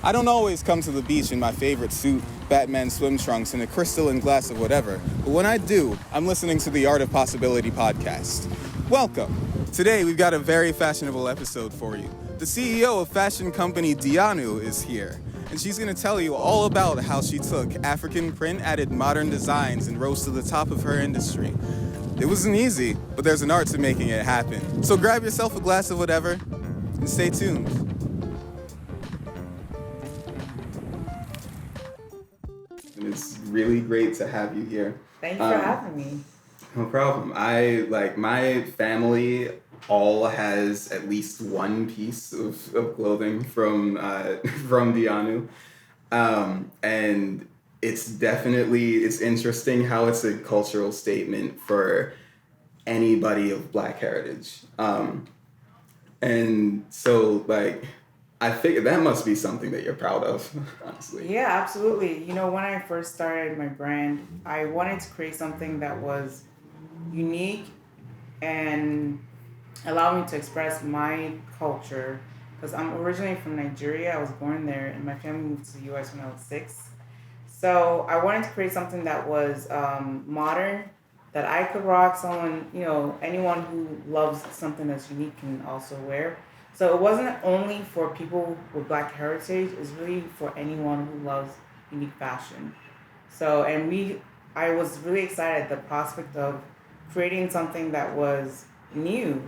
I don't always come to the beach in my favorite suit, Batman swim trunks, and a crystalline glass of whatever, but when I do, I'm listening to the Art of Possibility podcast. Welcome. Today, we've got a very fashionable episode for you. The CEO of fashion company Dianu is here, and she's going to tell you all about how she took African print, added modern designs, and rose to the top of her industry. It wasn't easy, but there's an art to making it happen. So grab yourself a glass of whatever, and stay tuned. And it's really great to have you here. Thank you for having me. No problem. My family all has at least one piece of clothing from Dianu. And it's interesting how it's a cultural statement for anybody of Black heritage. And so, I figure that must be something that you're proud of, honestly. Yeah, absolutely. You know, when I first started my brand, I wanted to create something that was unique and allow me to express my culture. Because I'm originally from Nigeria. I was born there, and my family moved to the U.S. when I was 6. So I wanted to create something that was modern, that I could rock. Anyone who loves something that's unique can also wear. So it wasn't only for people with Black heritage, it's really for anyone who loves unique fashion. So, I was really excited at the prospect of creating something that was new,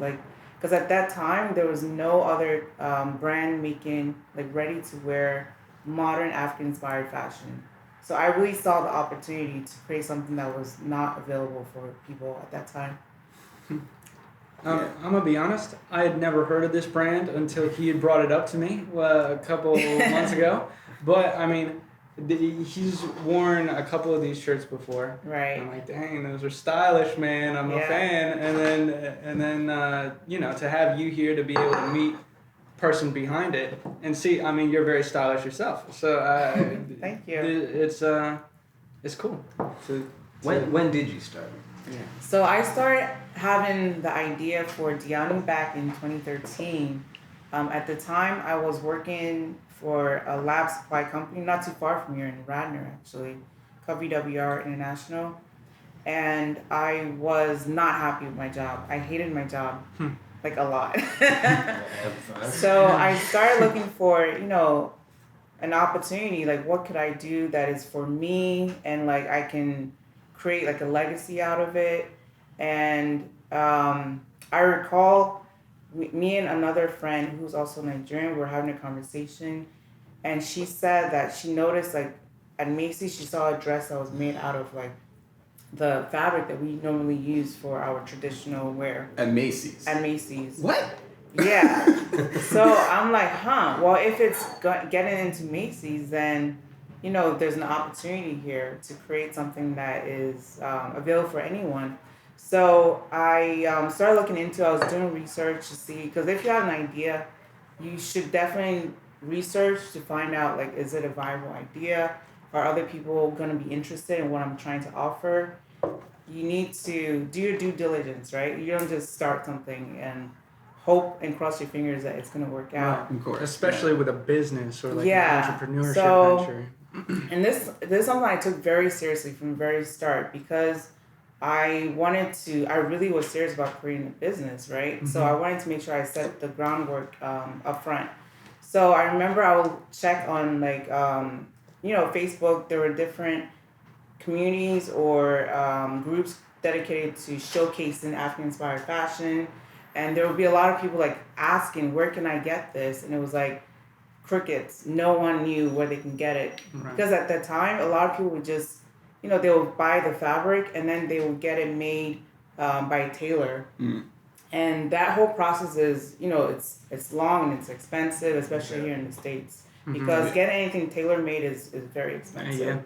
because at that time there was no other brand making ready to wear modern African inspired fashion. So I really saw the opportunity to create something that was not available for people at that time. I'm gonna be honest, I had never heard of this brand until he had brought it up to me a couple months ago. But I mean, he's worn a couple of these shirts before. Right. I'm like, dang, those are stylish, man. I'm a fan. And then to have you here to be able to meet person behind it and see, I mean, you're very stylish yourself. So thank you. It's cool. When did you start? Yeah. So I started having the idea for Dianu back in 2013. At the time, I was working for a lab supply company not too far from here in Radnor, actually, called VWR International. And I was not happy with my job. I hated my job, a lot. So I started looking for, an opportunity, what could I do that is for me and I can create a legacy out of it. And I recall me and another friend who's also Nigerian were having a conversation, and she said that she noticed at Macy's she saw a dress that was made out of the fabric that we normally use for our traditional wear. At Macy's? At Macy's. What? Yeah. So I'm like, well, if it's getting into Macy's, then there's an opportunity here to create something that is available for anyone. So I started looking into it. I was doing research to see, because if you have an idea, you should definitely research to find out, is it a viable idea? Are other people going to be interested in what I'm trying to offer? You need to do your due diligence, right? You don't just start something and hope and cross your fingers that it's going to work out. Right, of course. Especially with a business or an entrepreneurship venture. And this is something I took very seriously from the very start, because I really was serious about creating a business, right? Mm-hmm. So I wanted to make sure I set the groundwork up front. So I remember I would check on Facebook. There were different communities or groups dedicated to showcasing African-inspired fashion. And there would be a lot of people asking, where can I get this? And it was crickets. No one knew where they can get it. Right. Because at that time, a lot of people would just, they would buy the fabric and then they would get it made by a tailor. Mm. And that whole process is, it's long and it's expensive, especially here in the States. Because getting anything tailor-made is very expensive. Yeah.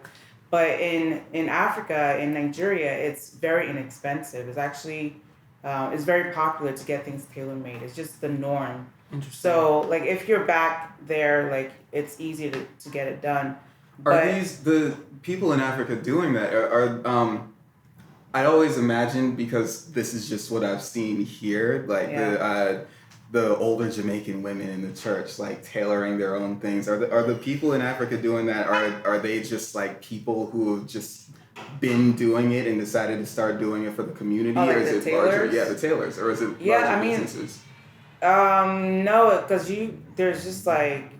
But in Africa, in Nigeria, it's very inexpensive. It's actually, it's very popular to get things tailor-made. It's just the norm. Interesting. So, if you're back there, it's easy to get it done. Are these the people in Africa doing that? I always imagine, because this is just what I've seen here, the older Jamaican women in the church like tailoring their own things? Are the people in Africa doing that? Are they just like people who have just been doing it and decided to start doing it for the community, like or is the it larger? tailors? Yeah, the tailors, or is it Yeah, larger I mean, businesses? No, because there's just like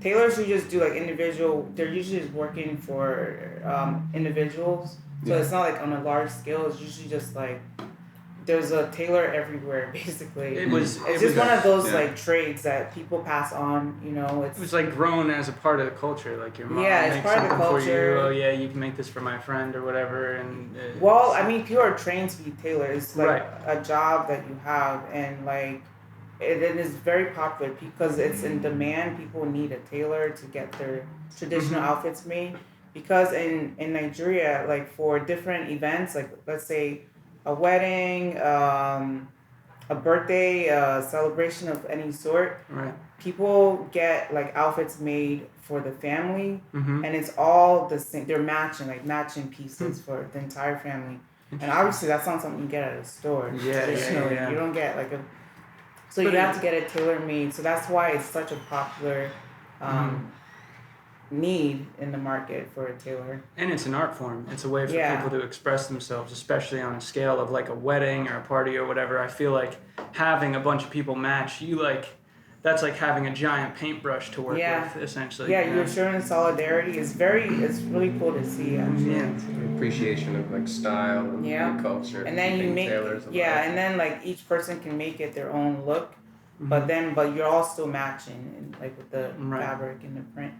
tailors who just do like individual. They're usually just working for individuals, so it's not like on a large scale. It's usually just like there's a tailor everywhere, basically. It's just one of those like trades that people pass on. You know, it was like grown as a part of the culture. Like your mom makes part of the something for culture. you. Oh yeah, you can make this for my friend or whatever. And well, I mean, people are trained to be tailors. It's like Right. a job that you have, and like it is very popular because it's in demand. People need a tailor to get their traditional outfits made. Because in Nigeria, like for different events, like let's say a wedding, a birthday, a celebration of any sort, Right. people get like outfits made for the family, Mm-hmm. and it's all the same. They're matching pieces for the entire family. And obviously, that's not something you get at a store. Yeah. You don't get like a. So you have to get it tailor made. So that's why it's such a popular need in the market for a tailor. And it's an art form. It's a way for people to express themselves, especially on a scale of like a wedding or a party or whatever. I feel like having a bunch of people match you, like that's like having a giant paintbrush to work with, essentially. Yeah, you're showing solidarity. It's really cool to see, actually. Yeah. Appreciation of like style and culture. And then you make and then like each person can make it their own look, but you're all still matching and like with the fabric and the print.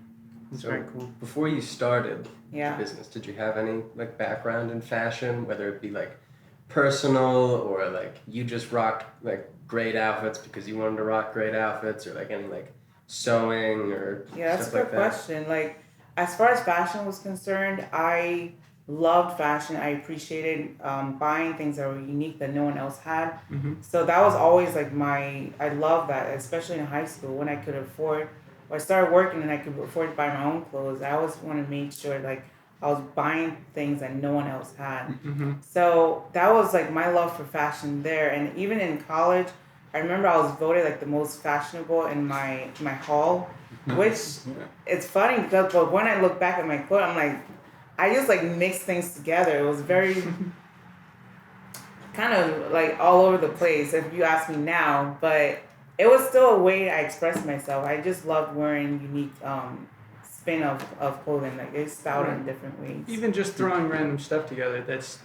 It's very cool. Before you started your business, did you have any like background in fashion, whether it be like personal or like you just rocked like great outfits because you wanted to rock great outfits, or like any like sewing or that's stuff a like good that? question. Like as far as fashion was concerned, I loved fashion. I appreciated buying things that were unique that no one else had. So that was always like I love that, especially in high school when I could afford. When I started working and I could afford to buy my own clothes, I always wanted to make sure like I was buying things that no one else had. So that was like my love for fashion there. And even in college, I remember I was voted like the most fashionable in my hall, which it's funny because but when I look back at my clothes, I'm like, I just like mixed things together. It was very kind of like all over the place if you ask me now, but it was still a way I expressed myself. I just loved wearing unique spin of clothing. Like it's styled in different ways. Even just throwing random stuff together, that's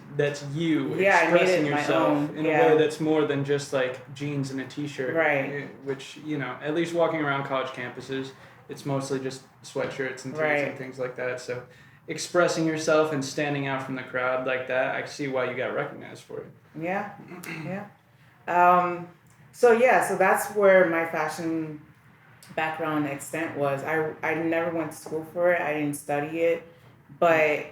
you I made expressing it yourself my own. in a way that's more than just like jeans and a t-shirt. Right. Which, you know, at least walking around college campuses, it's mostly just sweatshirts and tees and things like that. So expressing yourself and standing out from the crowd like that, I see why you got recognized for it. Yeah. So that's where my fashion background extent was. I never went to school for it. I didn't study it, but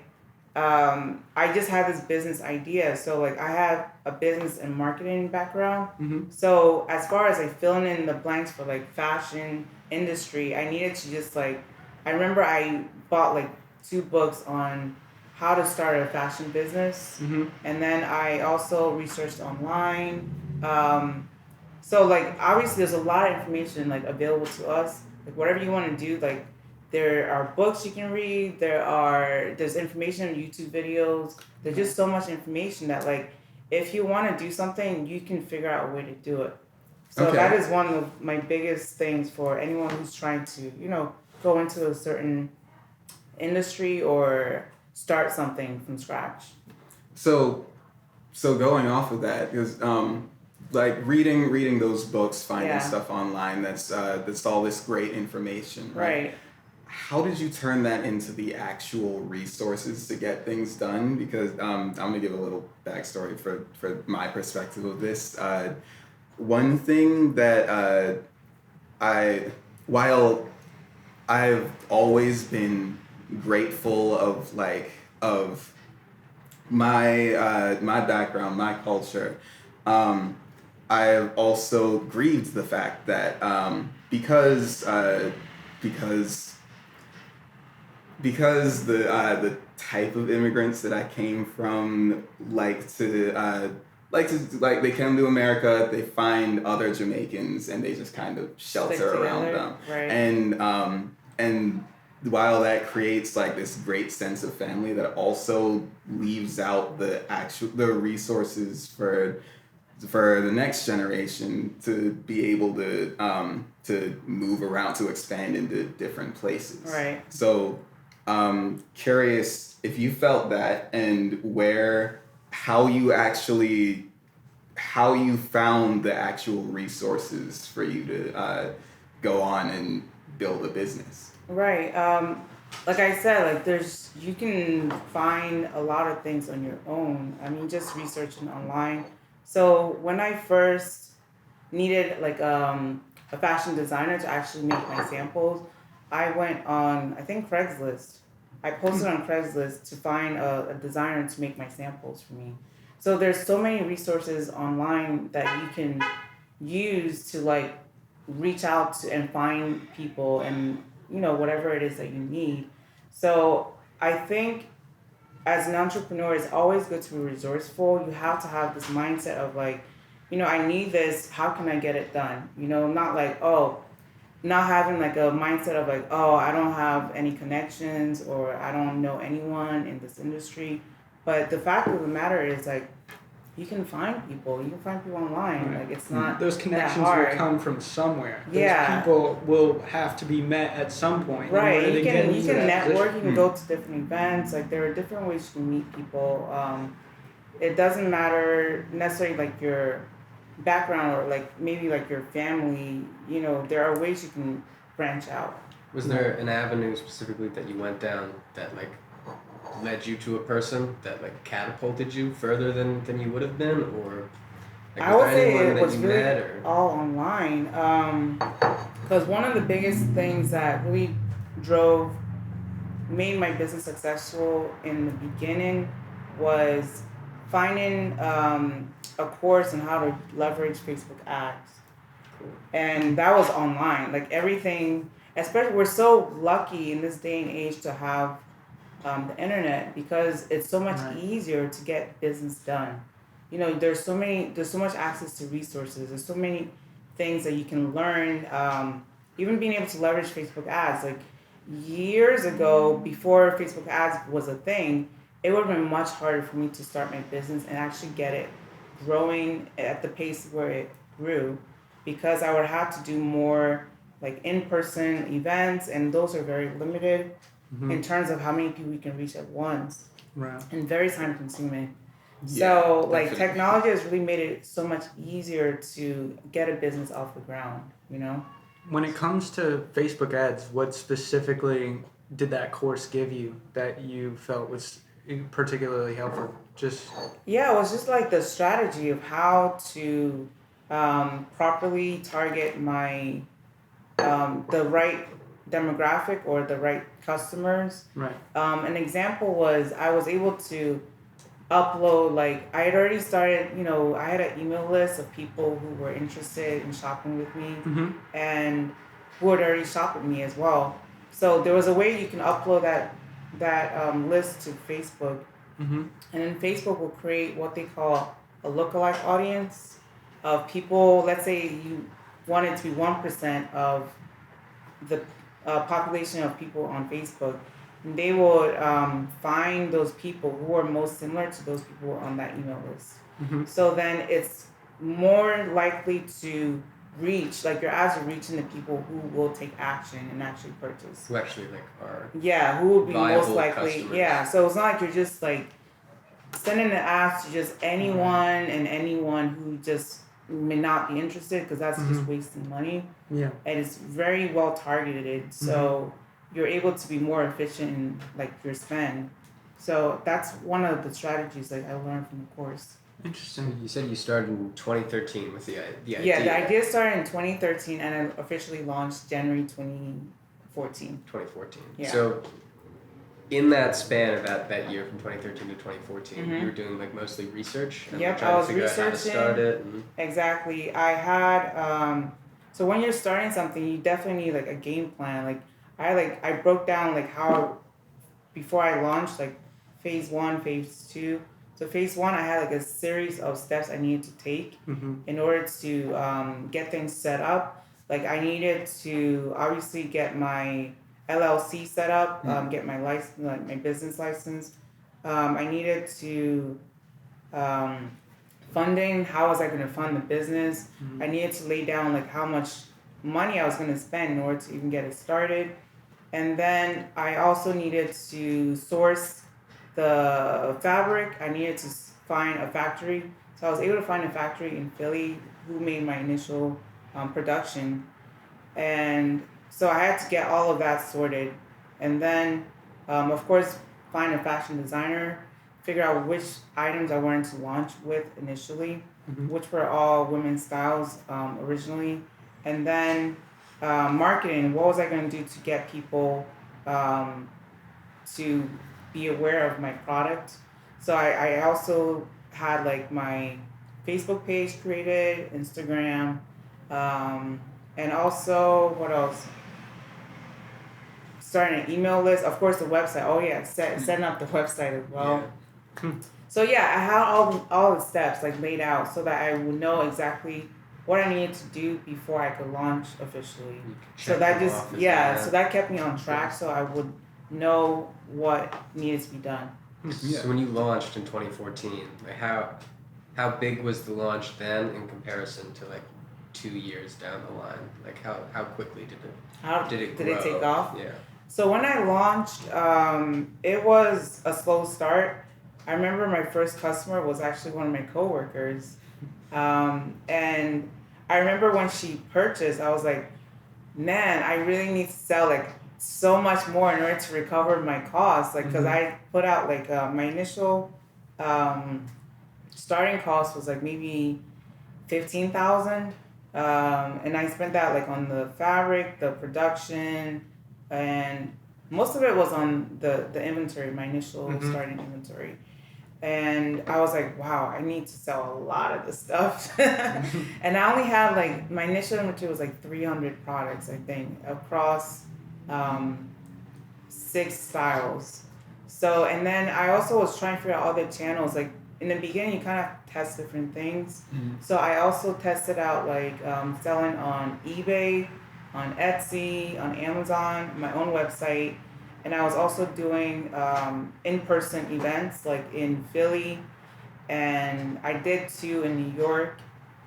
I just had this business idea. So like I have a business and marketing background. So as far as like filling in the blanks for like fashion industry, I needed to just like, I remember I bought like 2 books on how to start a fashion business. And then I also researched online. So like obviously there's a lot of information like available to us. Like whatever you want to do, like there are books you can read, there's information on YouTube videos. There's just so much information that like if you want to do something, you can figure out a way to do it. So that is one of my biggest things for anyone who's trying to, you know, go into a certain industry or start something from scratch. So going off of that, because like reading those books, finding stuff online, that's all this great information, right? How did you turn that into the actual resources to get things done? Because I'm gonna give a little backstory for my perspective of this. One thing that while I've always been grateful of my background, my culture, I've also grieved the fact that because the type of immigrants that I came from like to they come to America, they find other Jamaicans, and they just kind of shelter around them. Right. And while that creates like this great sense of family, that also leaves out the resources for the next generation to be able to move around, to expand into different places. Right. So, curious if you felt that, and how you found the actual resources for you to go on and build a business. Right. Like I said, like you can find a lot of things on your own. I mean, just researching online. So when I first needed like a fashion designer to actually make my samples, I went on, I think, Craigslist. I posted on Craigslist to find a designer to make my samples for me. So there's so many resources online that you can use to like reach out to and find people and, you know, whatever it is that you need. So I think as an entrepreneur, it's always good to be resourceful. You have to have this mindset of like, you know, I need this, how can I get it done? You know, not like, not having like a mindset of like, I don't have any connections or I don't know anyone in this industry. But the fact of the matter is like, you can find people. You can find people online. Right. Like it's not those connections that hard. will come from somewhere. Yeah. Those people will have to be met at some point. Right. You can network. Position. You can go to different events. Like there are different ways you can meet people. It doesn't matter necessarily like your background or like maybe like your family. You know, there are ways you can branch out. Was there an avenue specifically that you went down that like led you to a person that like catapulted you further than you would have been, or like, I would say it that was you really met, or? all online. Because one of the biggest things that really made my business successful in the beginning was finding a course on how to leverage Facebook ads. And that was online. Like everything, especially we're so lucky in this day and age to have the internet, because it's so much easier to get business done. You know, there's so much access to resources. There's so many things that you can learn. Even being able to leverage Facebook ads. Like years ago, before Facebook ads was a thing, it would have been much harder for me to start my business and actually get it growing at the pace where it grew, because I would have to do more like in-person events, and those are very limited in terms of how many people you can reach at once, and very time-consuming. So, like, technology has really made it so much easier to get a business off the ground, you know? When it comes to Facebook ads, what specifically did that course give you that you felt was particularly helpful? Yeah, it was just like the strategy of how to properly target my the right demographic or the right customers. Right. An example was I was able to upload, like I had already started, you know, I had an email list of people who were interested in shopping with me and who had already shopped with me as well. So there was a way you can upload that list to Facebook, and then Facebook will create what they call a lookalike audience of people. Let's say you want it to be 1% of the population of people on Facebook. And they would find those people who are most similar to those people on that email list. So then it's more likely to reach, like your ads are reaching the people who will take action and actually purchase. Who actually like are. Yeah, who will be most likely. Customers. Yeah, so it's not like you're just like sending the ads to just anyone who just may not be interested, because that's just wasting money. Yeah. And it's very well targeted, so you're able to be more efficient in like your spend. So that's one of the strategies like I learned from the course. Interesting. You said you started in 2013 with the idea. Yeah, the idea started in 2013 and I officially launched January 2014. 2014. Yeah. So in that span of that year from 2013 to 2014, you were doing like mostly research and Yep, trying I was to figure out how to start it. Exactly. I had so when you're starting something, you definitely need like a game plan. Like I broke down like how before I launched like phase 1, phase 2. So phase one, I had like a series of steps I needed to take in order to get things set up. Like I needed to obviously get my LLC set up, get my license, like my business license. I needed to funding. How was I going to fund the business? I needed to lay down like how much money I was going to spend in order to even get it started. And then I also needed to source the fabric. I needed to find a factory. So I was able to find a factory in Philly who made my initial production. And so I had to get all of that sorted. And then, of course, find a fashion designer, figure out which items I wanted to launch with initially, which were all women's styles originally. And then marketing, what was I going to do to get people to be aware of my product? So I also had like my Facebook page created, Instagram, and also what else? Starting an email list, of course the website. Oh yeah, setting up the website as well. Yeah. So yeah, I had all the steps like laid out so that I would know exactly what I needed to do before I could launch officially. So that just so that kept me on track, so I would know what needed to be done. So when you launched in 2014, like how big was the launch then in comparison to like 2 years down the line? Like how quickly did it grow? Did it take off? Yeah. So when I launched, it was a slow start. I remember my first customer was actually one of my coworkers. And I remember when she purchased, I was like, man, I really need to sell like so much more in order to recover my costs. Like, cause I put out like my initial starting cost was like maybe $15,000. And I spent that like on the fabric, the production, and most of it was on the inventory, my initial starting inventory. And I was like, wow, I need to sell a lot of this stuff. And I only had like, my initial inventory was like 300 products, I think, across 6 styles. So, and then I also was trying to figure out other channels. Like in the beginning, you kind of test different things. So I also tested out like selling on eBay, on Etsy, on Amazon, my own website. And I was also doing in-person events like in Philly, and I did 2 in New York.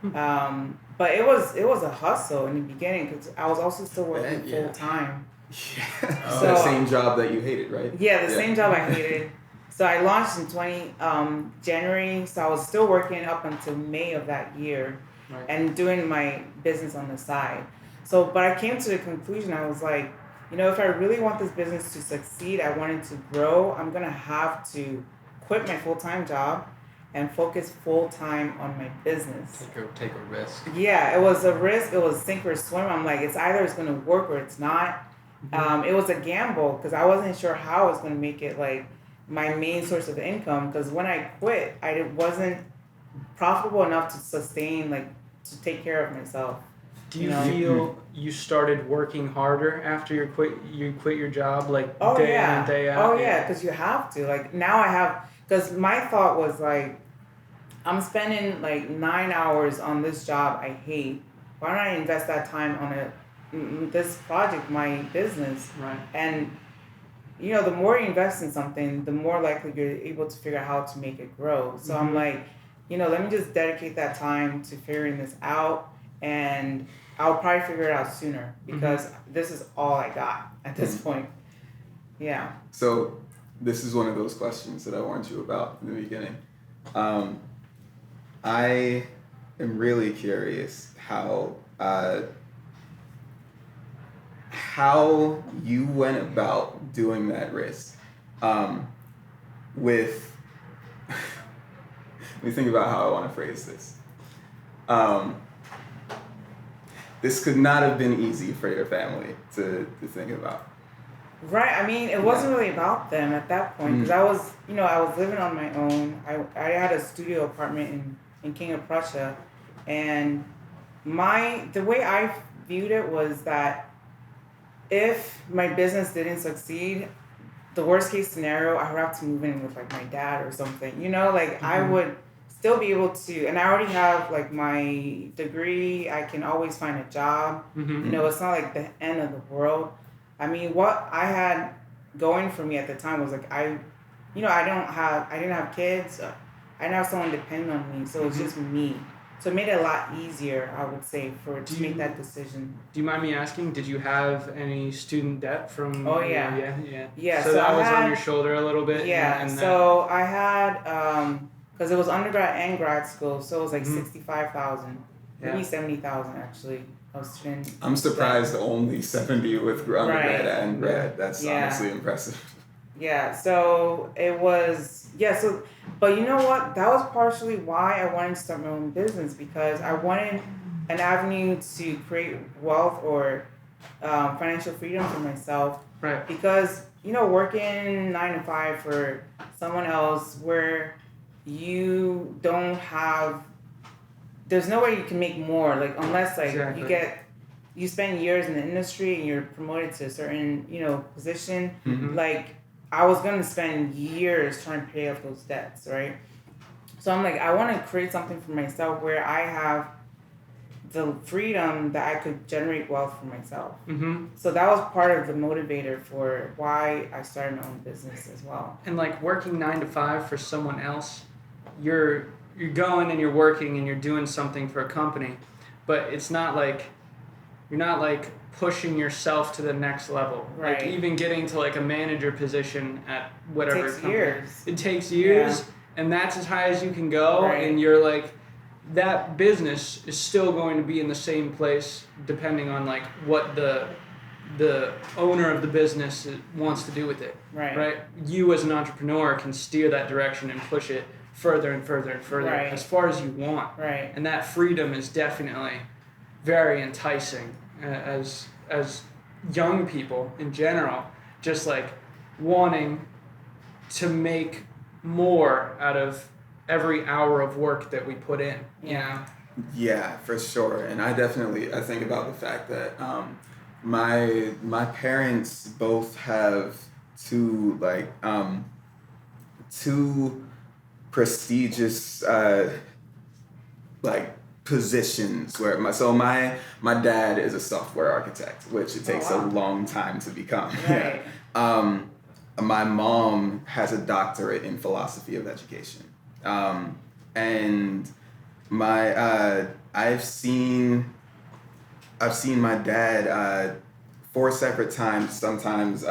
But it was a hustle in the beginning because I was also still working full time. Yeah. So the same job that you hated, right? Yeah, the same job I hated. So I launched in January, so I was still working up until May of that year, and doing my business on the side. So, but I came to the conclusion, I was like, you know, if I really want this business to succeed, I want it to grow, I'm going to have to quit my full-time job and focus full-time on my business. Take a risk. Yeah, it was a risk. It was sink or swim. I'm like, it's going to work or it's not. It was a gamble because I wasn't sure how I was going to make it like my main source of income, because when I quit, I wasn't profitable enough to sustain, like, to take care of myself. Do you feel you started working harder after you quit your job, like day in and day out? Oh yeah, because you have to. Like now I have, because my thought was like, I'm spending like 9 hours on this job I hate. Why don't I invest that time on this project, my business? Right. And you know, the more you invest in something, the more likely you're able to figure out how to make it grow. So I'm like, you know, let me just dedicate that time to figuring this out, and I'll probably figure it out sooner because this is all I got at this point. Yeah. So this is one of those questions that I warned you about in the beginning. I am really curious how you went about doing that risk. With let me think about how I want to phrase this. This could not have been easy for your family to think about. Right. I mean, it wasn't really about them at that point because I was living on my own. I had a studio apartment in King of Prussia, and the way I viewed it was that if my business didn't succeed, the worst case scenario, I would have to move in with like my dad or something, you know, like I would still be able to, and I already have like my degree, I can always find a job, you know, it's not like the end of the world. I mean, what I had going for me at the time was like, I didn't have kids, I didn't have someone depend on me, so it's just me. So it made it a lot easier, I would say, to make that decision. Do you mind me asking, did you have any student debt from... Oh, yeah. Yeah, so that was on your shoulder a little bit? Yeah, so I had, because it was undergrad and grad school, so it was like $65,000, maybe $70,000 actually. I'm surprised only 70 with undergrad and grad. That's honestly impressive. Yeah, so it was, but you know what? That was partially why I wanted to start my own business, because I wanted an avenue to create wealth or financial freedom for myself. Right. Because, you know, working 9 to 5 for someone else where you don't have, there's no way you can make more, like, unless, like, you spend years in the industry and you're promoted to a certain, you know, position, like, I was going to spend years trying to pay off those debts, right? So I'm like, I want to create something for myself where I have the freedom that I could generate wealth for myself. So that was part of the motivator for why I started my own business as well. And like working 9 to 5 for someone else, you're going and you're working and you're doing something for a company, but it's not like, you're not like pushing yourself to the next level. Right. Like even getting to like a manager position at whatever company. It takes years, and that's as high as you can go, and you're like, that business is still going to be in the same place depending on like what the owner of the business wants to do with it. Right? You as an entrepreneur can steer that direction and push it further and further and further as far as you want. And that freedom is definitely very enticing as young people in general, just like wanting to make more out of every hour of work that we put in, you know? Yeah, for sure. And I think about the fact that my parents both have two prestigious positions where my dad is a software architect, which it takes a long time to become. My mom has a doctorate in philosophy of education. And I've seen my dad 4 separate times. Sometimes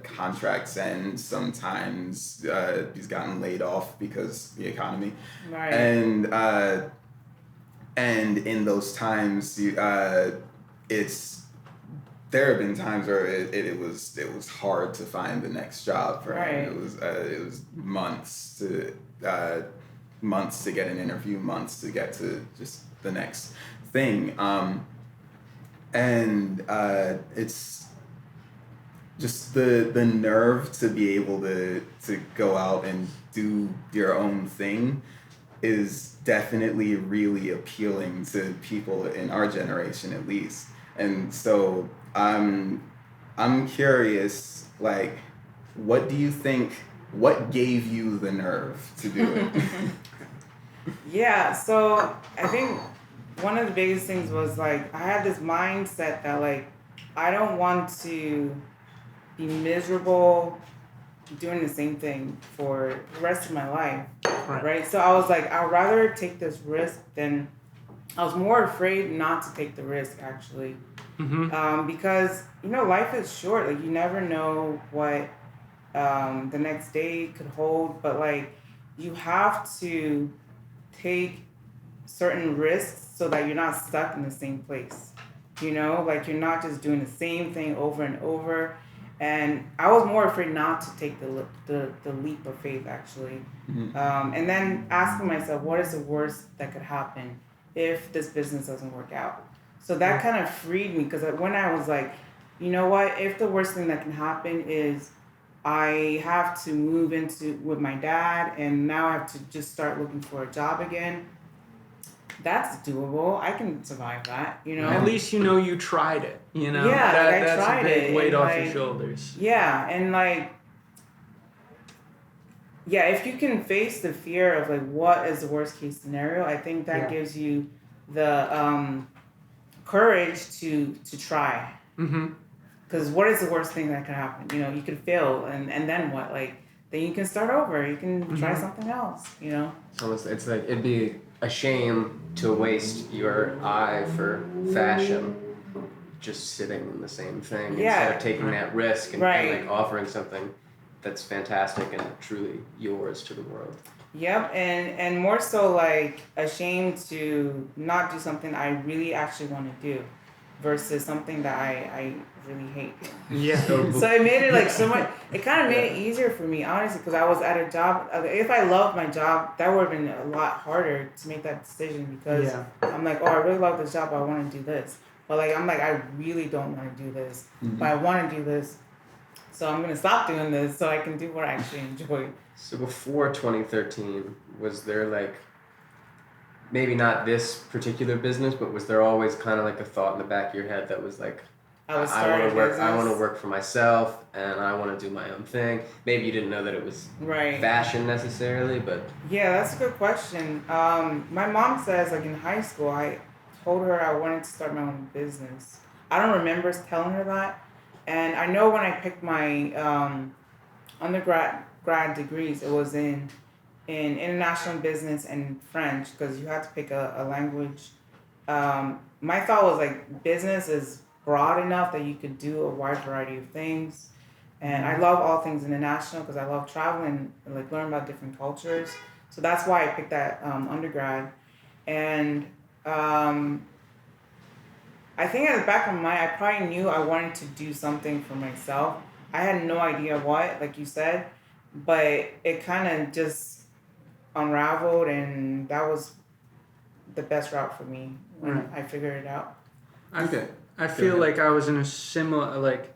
contracts end. Sometimes he's gotten laid off because the economy. And in those times, there have been times where it was hard to find the next job for him. It was months to get an interview, months to get to just the next thing. And it's just the nerve to be able to go out and do your own thing is definitely really appealing to people in our generation, at least. And so I'm curious, like, what do you think, what gave you the nerve to do it? So I think one of the biggest things was, like, I had this mindset that, like, I don't want to be miserable doing the same thing for the rest of my life, right? So I was like, I'd rather take this risk than, I was more afraid not to take the risk, actually. Because, you know, life is short. Like, you never know what the next day could hold, but, like, you have to take certain risks so that you're not stuck in the same place, you know? Like, you're not just doing the same thing over and over. And I was more afraid not to take the leap of faith, actually. And then asking myself, what is the worst that could happen if this business doesn't work out? So that kind of freed me, because when I was like, you know what, if the worst thing that can happen is I have to move with my dad and now I have to just start looking for a job again, that's doable. I can survive that, you know? At least you know you tried it, you know? Yeah, that's I tried a big it. weight off like, your shoulders. Yeah, and like, yeah, if you can face the fear of like what is the worst case scenario, I think that gives you the courage to try. Because what is the worst thing that could happen? You know, you could fail, and then what? Like, then you can start over. You can try something else. You know. It's like it'd be a shame to waste your eye for fashion, just sitting in the same thing instead of taking that risk and like offering something that's fantastic and truly yours to the world. Yep, and more so like ashamed to not do something I really actually want to do versus something that I really hate. Yeah. So it made it like so much, it kind of made it easier for me, honestly, because I was at a job. If I loved my job, that would have been a lot harder to make that decision because I'm like, oh, I really love this job, but I want to do this. But like, I'm like, I really don't want to do this, but I want to do this. So I'm going to stop doing this so I can do what I actually enjoy. So before 2013, was there like, maybe not this particular business, but was there always kind of like a thought in the back of your head that was like, I want to work for myself and I want to do my own thing? Maybe you didn't know that it was fashion necessarily, but... Yeah, that's a good question. My mom says like in high school, I told her I wanted to start my own business. I don't remember telling her that. And I know when I picked my undergrad degrees, it was in international business and French because you had to pick a language. My thought was like business is broad enough that you could do a wide variety of things. And I love all things international because I love traveling and like learn about different cultures. So that's why I picked that undergrad. And I think at the back of my mind, I probably knew I wanted to do something for myself. I had no idea what, like you said, but it kind of just unraveled, and that was the best route for me when I figured it out. I feel like I was in a similar, like,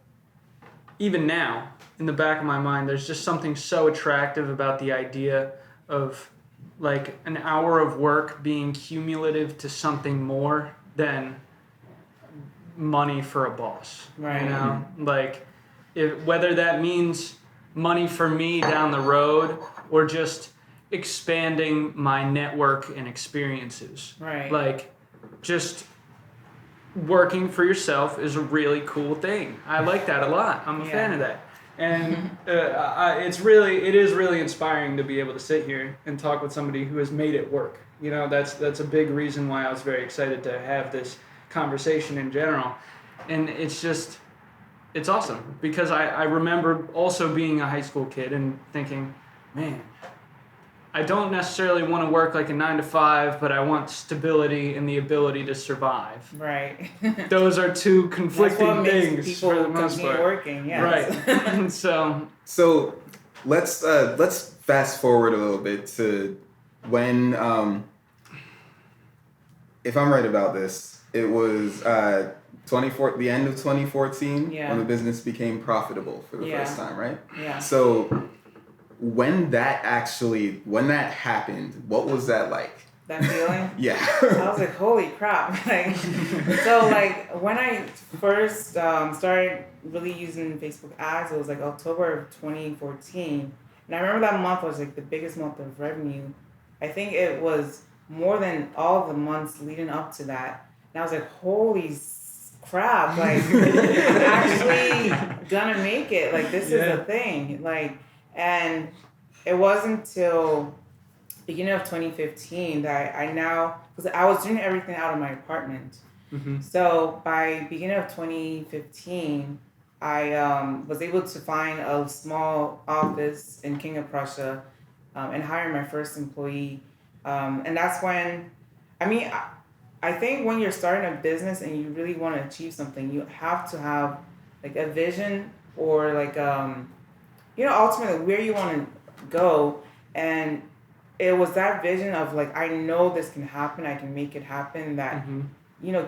even now, in the back of my mind, there's just something so attractive about the idea of, like, an hour of work being cumulative to something more than money for a boss. Right. You know? Like, whether that means money for me down the road or just expanding my network and experiences. Right. Like, just working for yourself is a really cool thing. I like that a lot. I'm a fan of that. And it is really inspiring to be able to sit here and talk with somebody who has made it work. You know, that's a big reason why I was very excited to have this conversation in general. And it's awesome because I remember also being a high school kid and thinking, man, I don't necessarily want to work like a 9-to-5, but I want stability and the ability to survive. Right. Those are two conflicting things for the most part. Working, yes. Right. So let's fast forward a little bit to when, if I'm right about this, it was the end of 2014 when the business became profitable for the first time, right? Yeah. So when that happened, what was that like? That feeling? Yeah. I was like, holy crap. So when I first started really using Facebook ads, it was like October of 2014. And I remember that month was like the biggest month of revenue. I think it was more than all of the months leading up to that. And I was like, holy crap, like I'm actually gonna make it. Like this is a thing. And it wasn't until beginning of 2015 that because I was doing everything out of my apartment. Mm-hmm. So by beginning of 2015, I was able to find a small office in King of Prussia and hire my first employee. And that's when, I think when you're starting a business and you really want to achieve something, you have to have like a vision or like, ultimately where you want to go. And it was that vision of like, I know this can happen. I can make it happen that,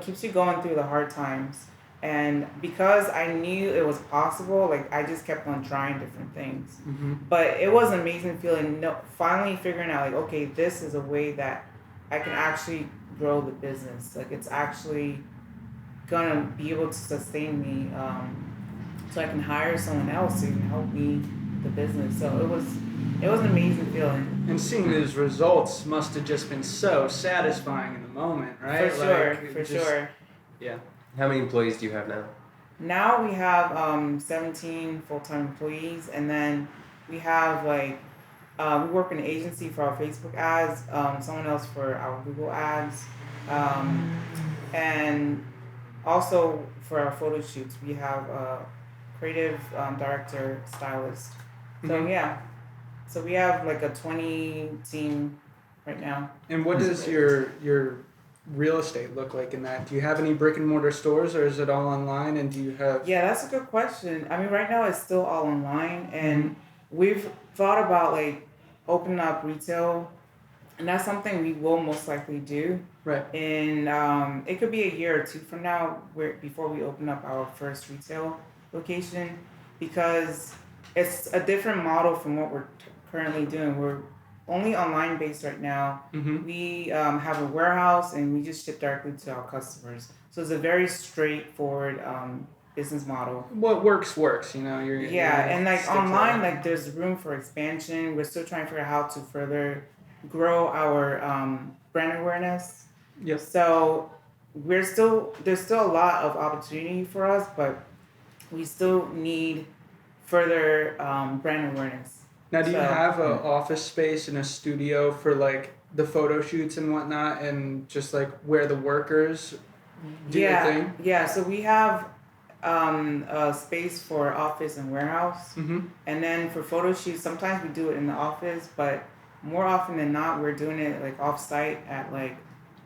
keeps you going through the hard times. And because I knew it was possible, like I just kept on trying different things. Mm-hmm. But it was an amazing feeling, finally figuring out like, okay, this is a way that I can actually grow the business. Like it's actually gonna be able to sustain me, so I can hire someone else who can help me the business. So it was an amazing feeling. And seeing those results must have just been so satisfying in the moment, right? For sure. Yeah. How many employees do you have now? Now we have 17 full-time employees, and then we have we work in an agency for our Facebook ads, someone else for our Google ads, and also for our photo shoots we have a creative director, stylist. So yeah, so we have like a 20 team right now. And what does your real estate look like in that? Do you have any brick and mortar stores, or is it all online? And do you have? Yeah, that's a good question. I mean, right now it's still all online, and we've thought about like opening up retail, and that's something we will most likely do. Right. And it could be a year or two from now, before we open up our first retail location, because it's a different model from what we're currently doing. We're only online based right now. We have a warehouse and we just ship directly to our customers. So it's a very straightforward business model. What works, you know. And like online, like there's room for expansion. We're still trying to figure out how to further grow our brand awareness. Yes. So there's still a lot of opportunity for us, but we still need further brand awareness. Now, do you have an office space and a studio for like the photo shoots and whatnot, and just like where the workers do their thing? Yeah, so we have a space for office and warehouse. And then for photo shoots, sometimes we do it in the office, but more often than not, we're doing it like off-site at like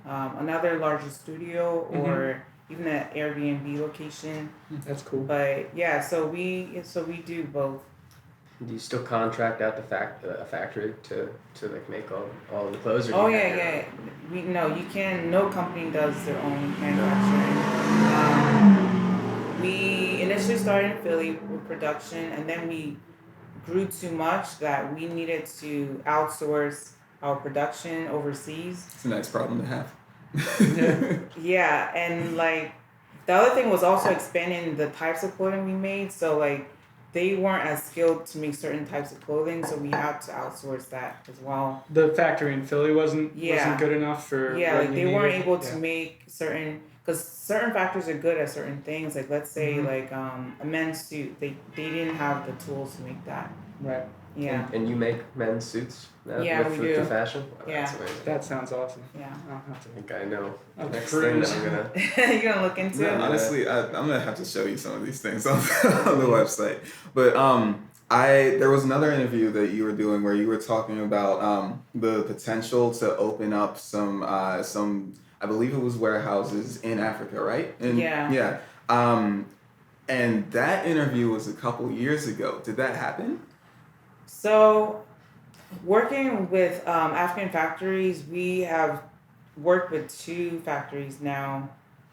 another larger studio or even an Airbnb location. That's cool. But yeah, so we do both. Do you still contract out a factory to like make all the clothes? Or You can. No company does their own manufacturing. We initially started in Philly with production, and then we grew too much that we needed to outsource our production overseas. It's a nice problem to have. Yeah, and like the other thing was also expanding the types of clothing we made. So like they weren't as skilled to make certain types of clothing, so we had to outsource that as well. The factory in Philly wasn't good enough for like they weren't able to make certain, because certain factories are good at certain things. Like let's say like a men's suit, they didn't have the tools to make that. Right. Yeah. And you make men's suits now? Yeah, we do. The fashion? Oh, yeah. That's amazing. That sounds awesome. Yeah. I think I know. I'll Next cruise. thing that I'm gonna. You're gonna look into it. Honestly, I'm gonna have to show you some of these things on the website. But there was another interview that you were doing where you were talking about the potential to open up some I believe it was warehouses in Africa, right? Yeah. And that interview was a couple years ago. Did that happen? So, working with African factories, we have worked with 2 factories now,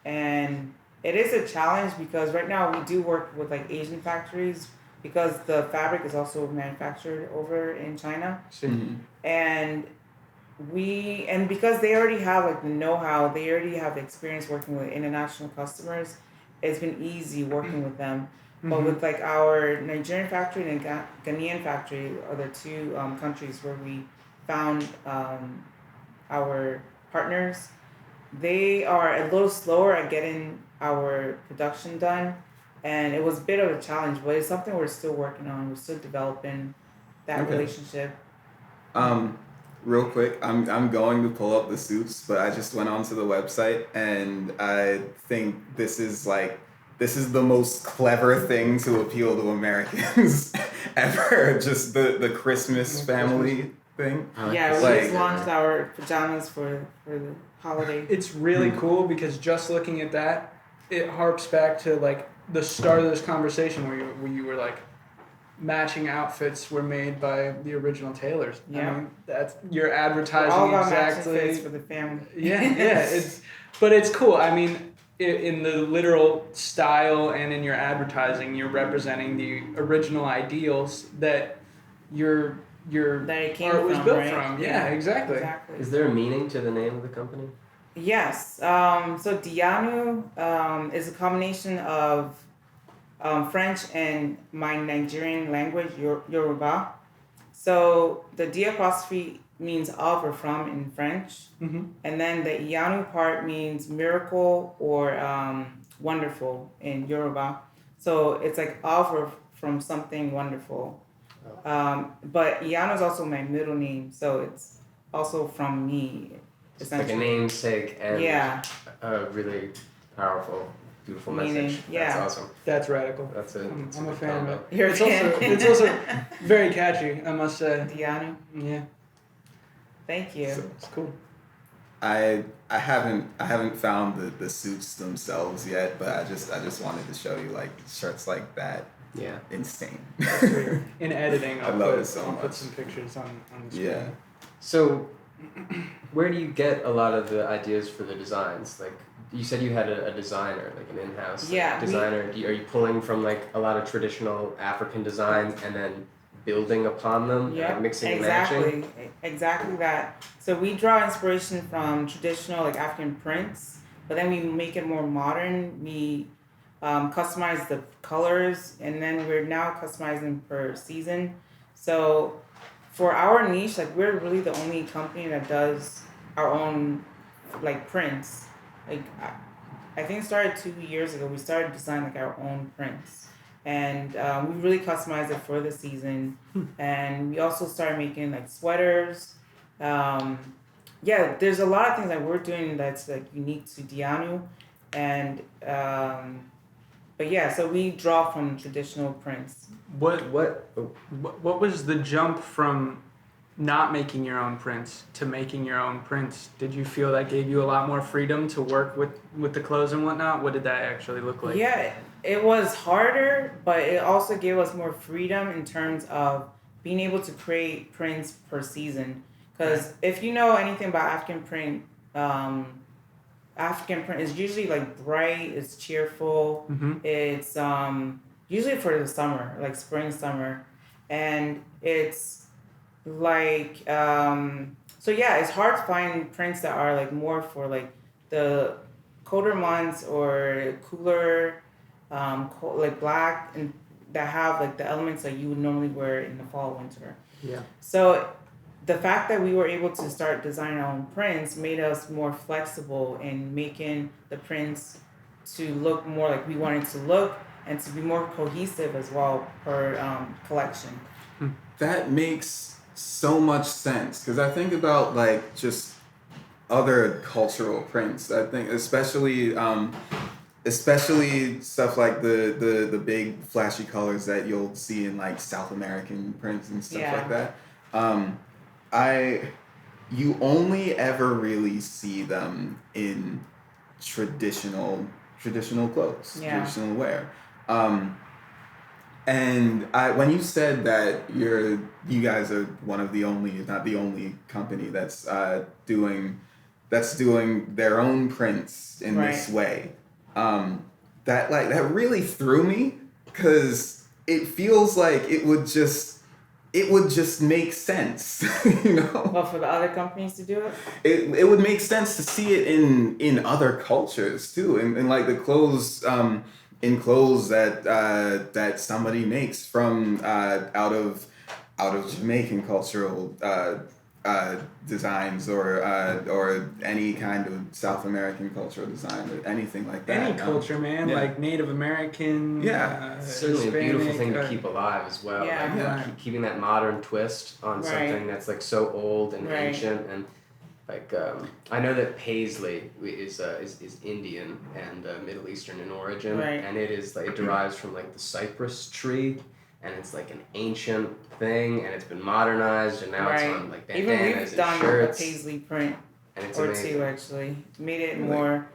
and it is a challenge because right now we do work with like Asian factories because the fabric is also manufactured over in China. And because they already have like the know-how, they already have experience working with international customers, it's been easy working with them. But with like our Nigerian factory and Ghanaian factory are the 2 countries where we found our partners. They are a little slower at getting our production done, and it was a bit of a challenge, but it's something we're still working on. We're still developing that relationship. Real quick, I'm going to pull up the suits, but I just went onto the website and I think this is the most clever thing to appeal to Americans ever. Just the Christmas family thing. Yeah, we just launched our pajamas for the holiday. It's really cool because just looking at that, it harps back to like the start of this conversation where you were like, matching outfits were made by the original tailors. Yeah, I mean, that's you're advertising all about exactly matching fits for the family. But it's cool. I mean, in the literal style and in your advertising, you're representing the original ideals that your art was built from. Yeah, exactly. Is there a meaning to the name of the company? Yes. So Dianu is a combination of French and my Nigerian language, Yoruba. So the D apostrophe means of or from in French. And then the Iyanu part means miracle or wonderful in Yoruba. So it's like of or from something wonderful. But Iyanu is also my middle name, so it's also from me. It's like a namesake and a really powerful, beautiful message. Yeah. That's awesome. That's radical. That's it. I'm a fan of it. It's It's also very catchy, I must say. Iyanu. Yeah. Thank you. So, It's cool. I haven't found the suits themselves yet, but I just wanted to show you like shirts like that. Yeah. Insane. In editing, I love it so I'll put much. some pictures on the screen. Yeah. So, where do you get a lot of the ideas for the designs? Like, you said you had a designer, like an in-house designer. Are you pulling from like a lot of traditional African designs and then building upon them, Yeah, like mixing and matching? Exactly that. So we draw inspiration from traditional like African prints, but then we make it more modern. We customize the colors, and then we're now customizing per season. So for our niche, like we're really the only company that does our own like prints. Like I think it started 2 years ago. We started designing like our own prints. And we really customized it for the season. And we also started making like sweaters. There's a lot of things that we're doing that's like unique to Dianu. And but yeah, so we draw from traditional prints. What was the jump from not making your own prints to making your own prints? Did you feel that gave you a lot more freedom to work with the clothes and whatnot? What did that actually look like? Yeah, it was harder, but it also gave us more freedom in terms of being able to create prints per season. Because if you know anything about African print is usually like bright, it's cheerful, it's usually for the summer, like spring, summer, and it's like it's hard to find prints that are like more for like the colder months or cooler, like black, and that have like the elements that you would normally wear in the fall, winter. Yeah. So the fact that we were able to start designing our own prints made us more flexible in making the prints to look more like we wanted to look and to be more cohesive as well per collection. That makes so much sense because I think about like just other cultural prints. I think especially stuff like the big flashy colors that you'll see in like South American prints and stuff like that. You only ever really see them in traditional clothes, traditional wear. And when you said that you guys are one of the only, if not the only company that's doing their own prints in this way, that really threw me because it feels like it would just make sense, you know. Well, for the other companies to do it, it would make sense to see it in other cultures too, and like the clothes. In clothes that somebody makes from out of Jamaican cultural designs or any kind of South American cultural design or anything like that. Any culture, man, like Native American. Certainly Hispanic, a beautiful thing to keep alive as well. Yeah. Like, keeping that modern twist on something that's like so old and ancient and. Like I know that paisley is Indian and Middle Eastern in origin, and it is like it derives from like the cypress tree, and it's like an ancient thing, and it's been modernized, and now it's on like bandanas even we've and done shirts. a paisley print And it's or amazing. two actually, made it more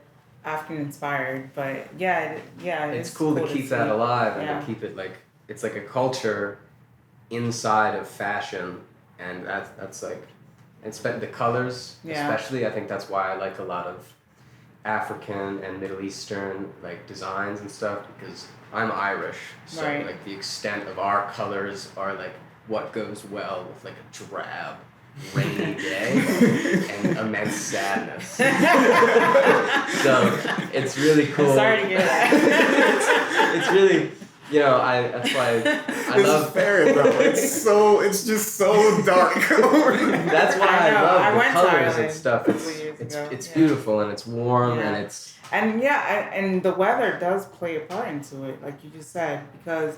African inspired, but it's cool to keep that alive and to keep it like it's like a culture inside of fashion, and that's like. The colors, especially, I think that's why I like a lot of African and Middle Eastern like designs and stuff because I'm Irish, so like the extent of our colors are like what goes well with like a drab, rainy day and immense sadness. So it's really cool. I'm sorry to hear that. It's really that's why I This love is fair, bro. It's just so dark. That's why I love the colors and stuff. It's Yeah. beautiful and it's warm and it's. And and the weather does play a part into it, like you just said, because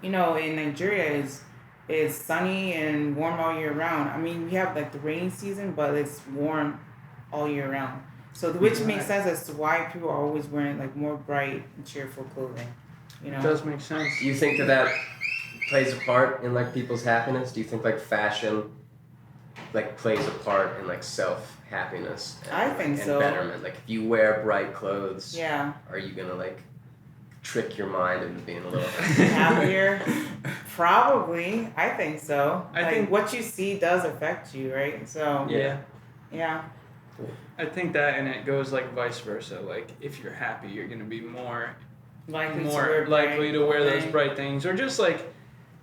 in Nigeria is sunny and warm all year round. I mean, we have like the rainy season, but it's warm all year round. So which makes sense as to why people are always wearing like more bright and cheerful clothing. It does make sense. Do you think that plays a part in like people's happiness? Do you think like fashion like plays a part in like self-happiness I think and so. betterment? Like if you wear bright clothes, Yeah. are you gonna like trick your mind into being a little Happier? Probably. I think so. I think what you see does affect you, right? So yeah. I think that, and it goes like vice versa. Like if you're happy, you're gonna be more Likely to wear those bright things, or just like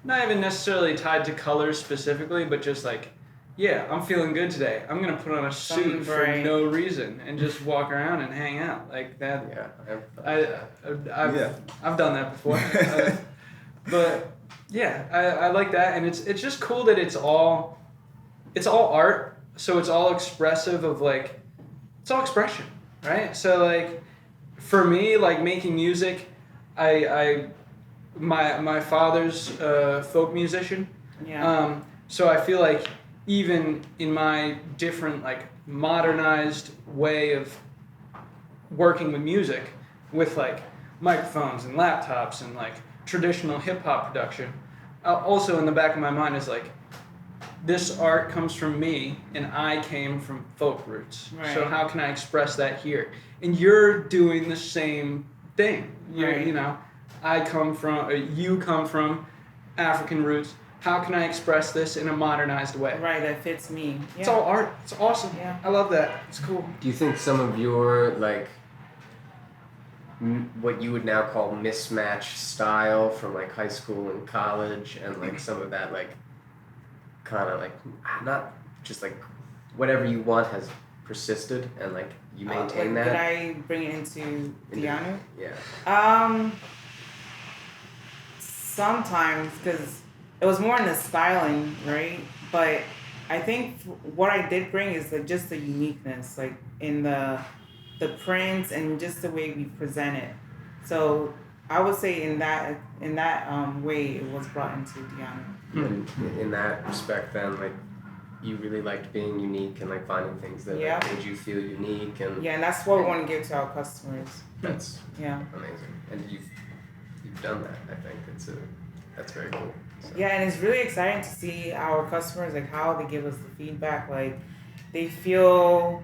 not even necessarily tied to colors specifically, but just like, yeah, I'm feeling good today. I'm gonna put on a suit for no reason and just walk around and hang out like that. Yeah, I've done that before, but yeah, I like that, and it's just cool that it's all art, so it's all expressive of like, it's all expression, right? So like, for me, like making music, my father's a folk musician. Yeah. So I feel like even in my different like modernized way of working with music, with like microphones and laptops and like traditional hip hop production, also in the back of my mind is like, this art comes from me and I came from folk roots. Right. So how can I express that here? And you're doing the same thing. Right. You come from African roots. How can I express this in a modernized way? Right, that fits me. Yeah. It's all art. It's awesome. Yeah. I love that. It's cool. Do you think some of your like what you would now call mismatched style from like high school and college, and like some of that like kind of like not just like whatever you want has persisted and like you maintain that? Did I bring it into Dianu? Yeah. Sometimes, because it was more in the styling, right? But I think what I did bring is just the uniqueness, like in the prints and just the way we present it. So I would say in that way it was brought into Dianu. And in that respect, then like you really liked being unique and like finding things that like, made you feel unique and and that's what we want to give to our customers. That's amazing, and you've done that. I think that's very cool. So. Yeah, and it's really exciting to see our customers, like how they give us the feedback. Like they feel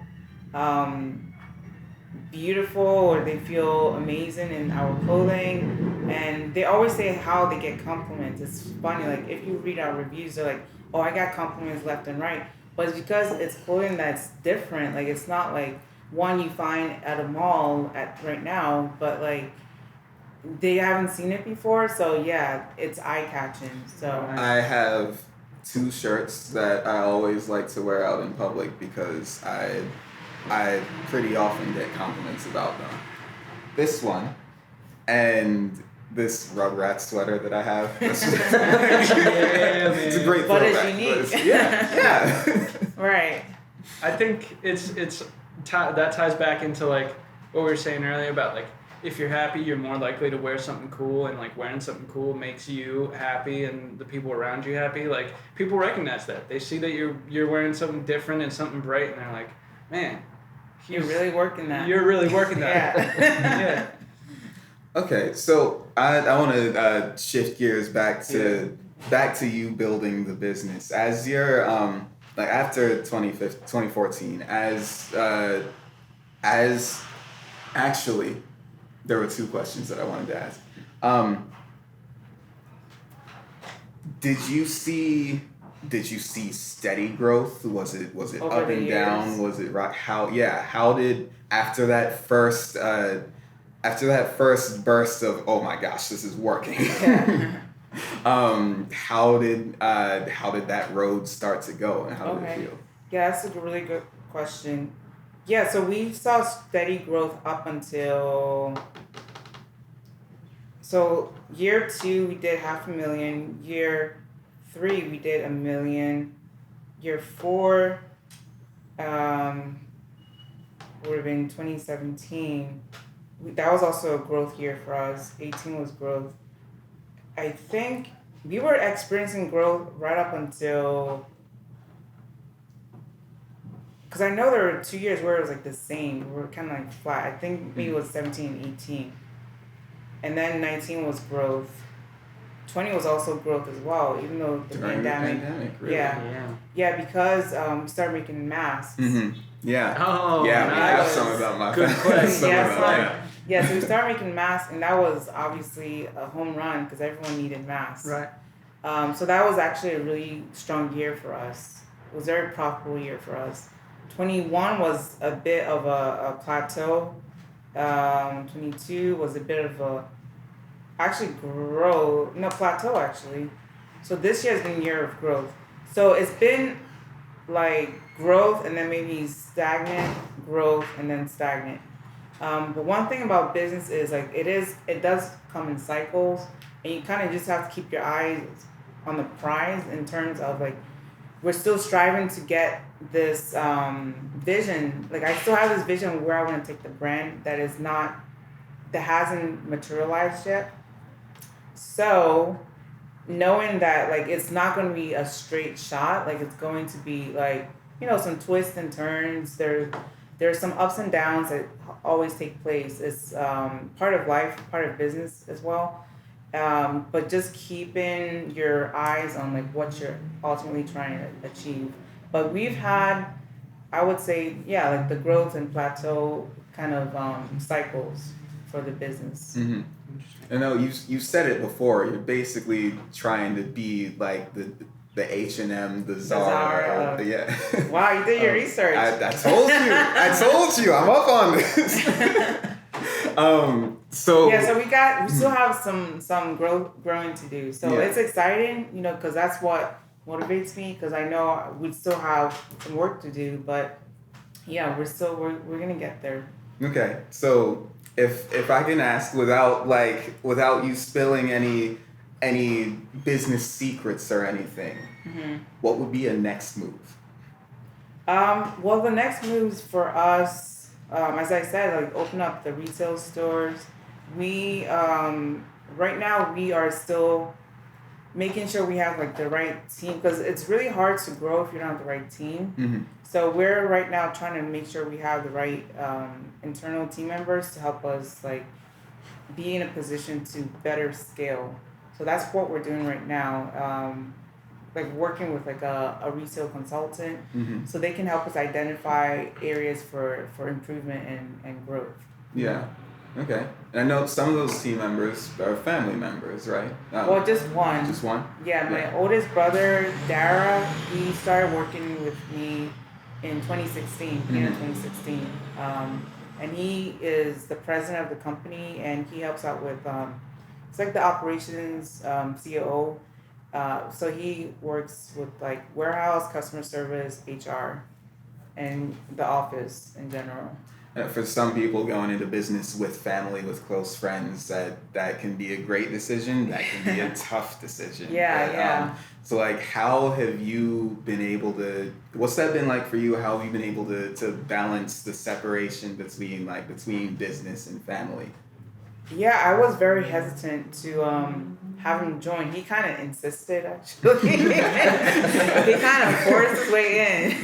beautiful or they feel amazing in our clothing, and they always say how they get compliments. It's funny, like if you read our reviews, they're like, oh, I got compliments left and right, but it's because it's clothing that's different. Like it's not like one you find at a mall right now, but like they haven't seen it before, so yeah, it's eye-catching. So I have 2 shirts that I always like to wear out in public because I pretty often get compliments about them. This one and this Rugrats sweater that I have. It's a great but throwback. It's unique. But yeah. Right. I think that ties back into like what we were saying earlier about like, if you're happy, you're more likely to wear something cool, and like wearing something cool makes you happy and the people around you happy. Like people recognize that. They see that you're wearing something different and something bright, and they're like, man, you're really working that. You're really working that. Yeah. Okay, so I want to shift gears back to you building the business as you're like after 2014 as actually. There were 2 questions that I wanted to ask. Did you see steady growth? Was it over up and down? Was it right? How did after that first burst of, oh my gosh, this is working? Yeah. How did that road start to go, and how did it feel? Yeah, that's a really good question. Yeah, so we saw steady growth up until So year 2 we did $500,000. Year 3 we did $1 million. Year 4 would have been 2017. That was also a growth year for us. 18 was growth. I think we were experiencing growth right up until, because I know there were 2 years where it was like the same. We were kind of like flat. I think maybe it was 17 and 18. And then 19 was growth. 20 was also growth as well, even though the pandemic. Really? Yeah, because we started making masks. Mm-hmm. Yeah. Oh, yeah, nice. we have some of them. Good question. Yeah, so we started making masks, and that was obviously a home run because everyone needed masks. Right. So that was actually a really strong year for us. It was a very profitable year for us. 21 was a bit of a plateau. 22 was a bit of a plateau actually. So this year has been a year of growth. So it's been like growth and then maybe stagnant, growth and then stagnant. But one thing about business is like it does come in cycles, and you kind of just have to keep your eyes on the prize in terms of like we're still striving to get this vision. Like I still have this vision of where I want to take the brand that hasn't materialized yet. So knowing that like it's not going to be a straight shot, like it's going to be like, you know, some twists and turns. There's some ups and downs that always take place. It's part of life, part of business as well. But just keeping your eyes on like what you're ultimately trying to achieve. But we've had, I would say, like the growth and plateau kind of cycles for the business. Mm-hmm. I know you said it before. You're basically trying to be like the H&M, the Zara. Wow, you did your research. I told you. I'm up on this. So we still have some growing to do. So it's exciting, you know, because that's what motivates me. Because I know we still have some work to do, but yeah, we're gonna get there. Okay, so if I can ask without you spilling any business secrets or anything, what would be a next move? Well, the next moves for us, as I said, like open up the retail stores. We right now we are still making sure we have like the right team, because it's really hard to grow if you don't have the right team. Mm-hmm. So we're right now trying to make sure we have the right internal team members to help us like be in a position to better scale. So that's what we're doing right now. Like working with like a retail consultant, so they can help us identify areas for improvement and growth. Yeah. Okay. And I know some of those team members are family members, right? Well, just one. Just one? Yeah, my oldest brother, Dara, he started working with me in 2016, beginning of 2016. And he is the president of the company, and he helps out with, it's like the operations COO. So he works with like warehouse, customer service, HR, and the office in general. For some people going into business with family, with close friends, that can be a great decision. That can be a tough decision. Yeah. So like, how have you been able to, what's that been like for you? How have you been able to balance the separation between business and family? Yeah, I was very hesitant to have him join. He kind of insisted, actually. He kind of forced his way in.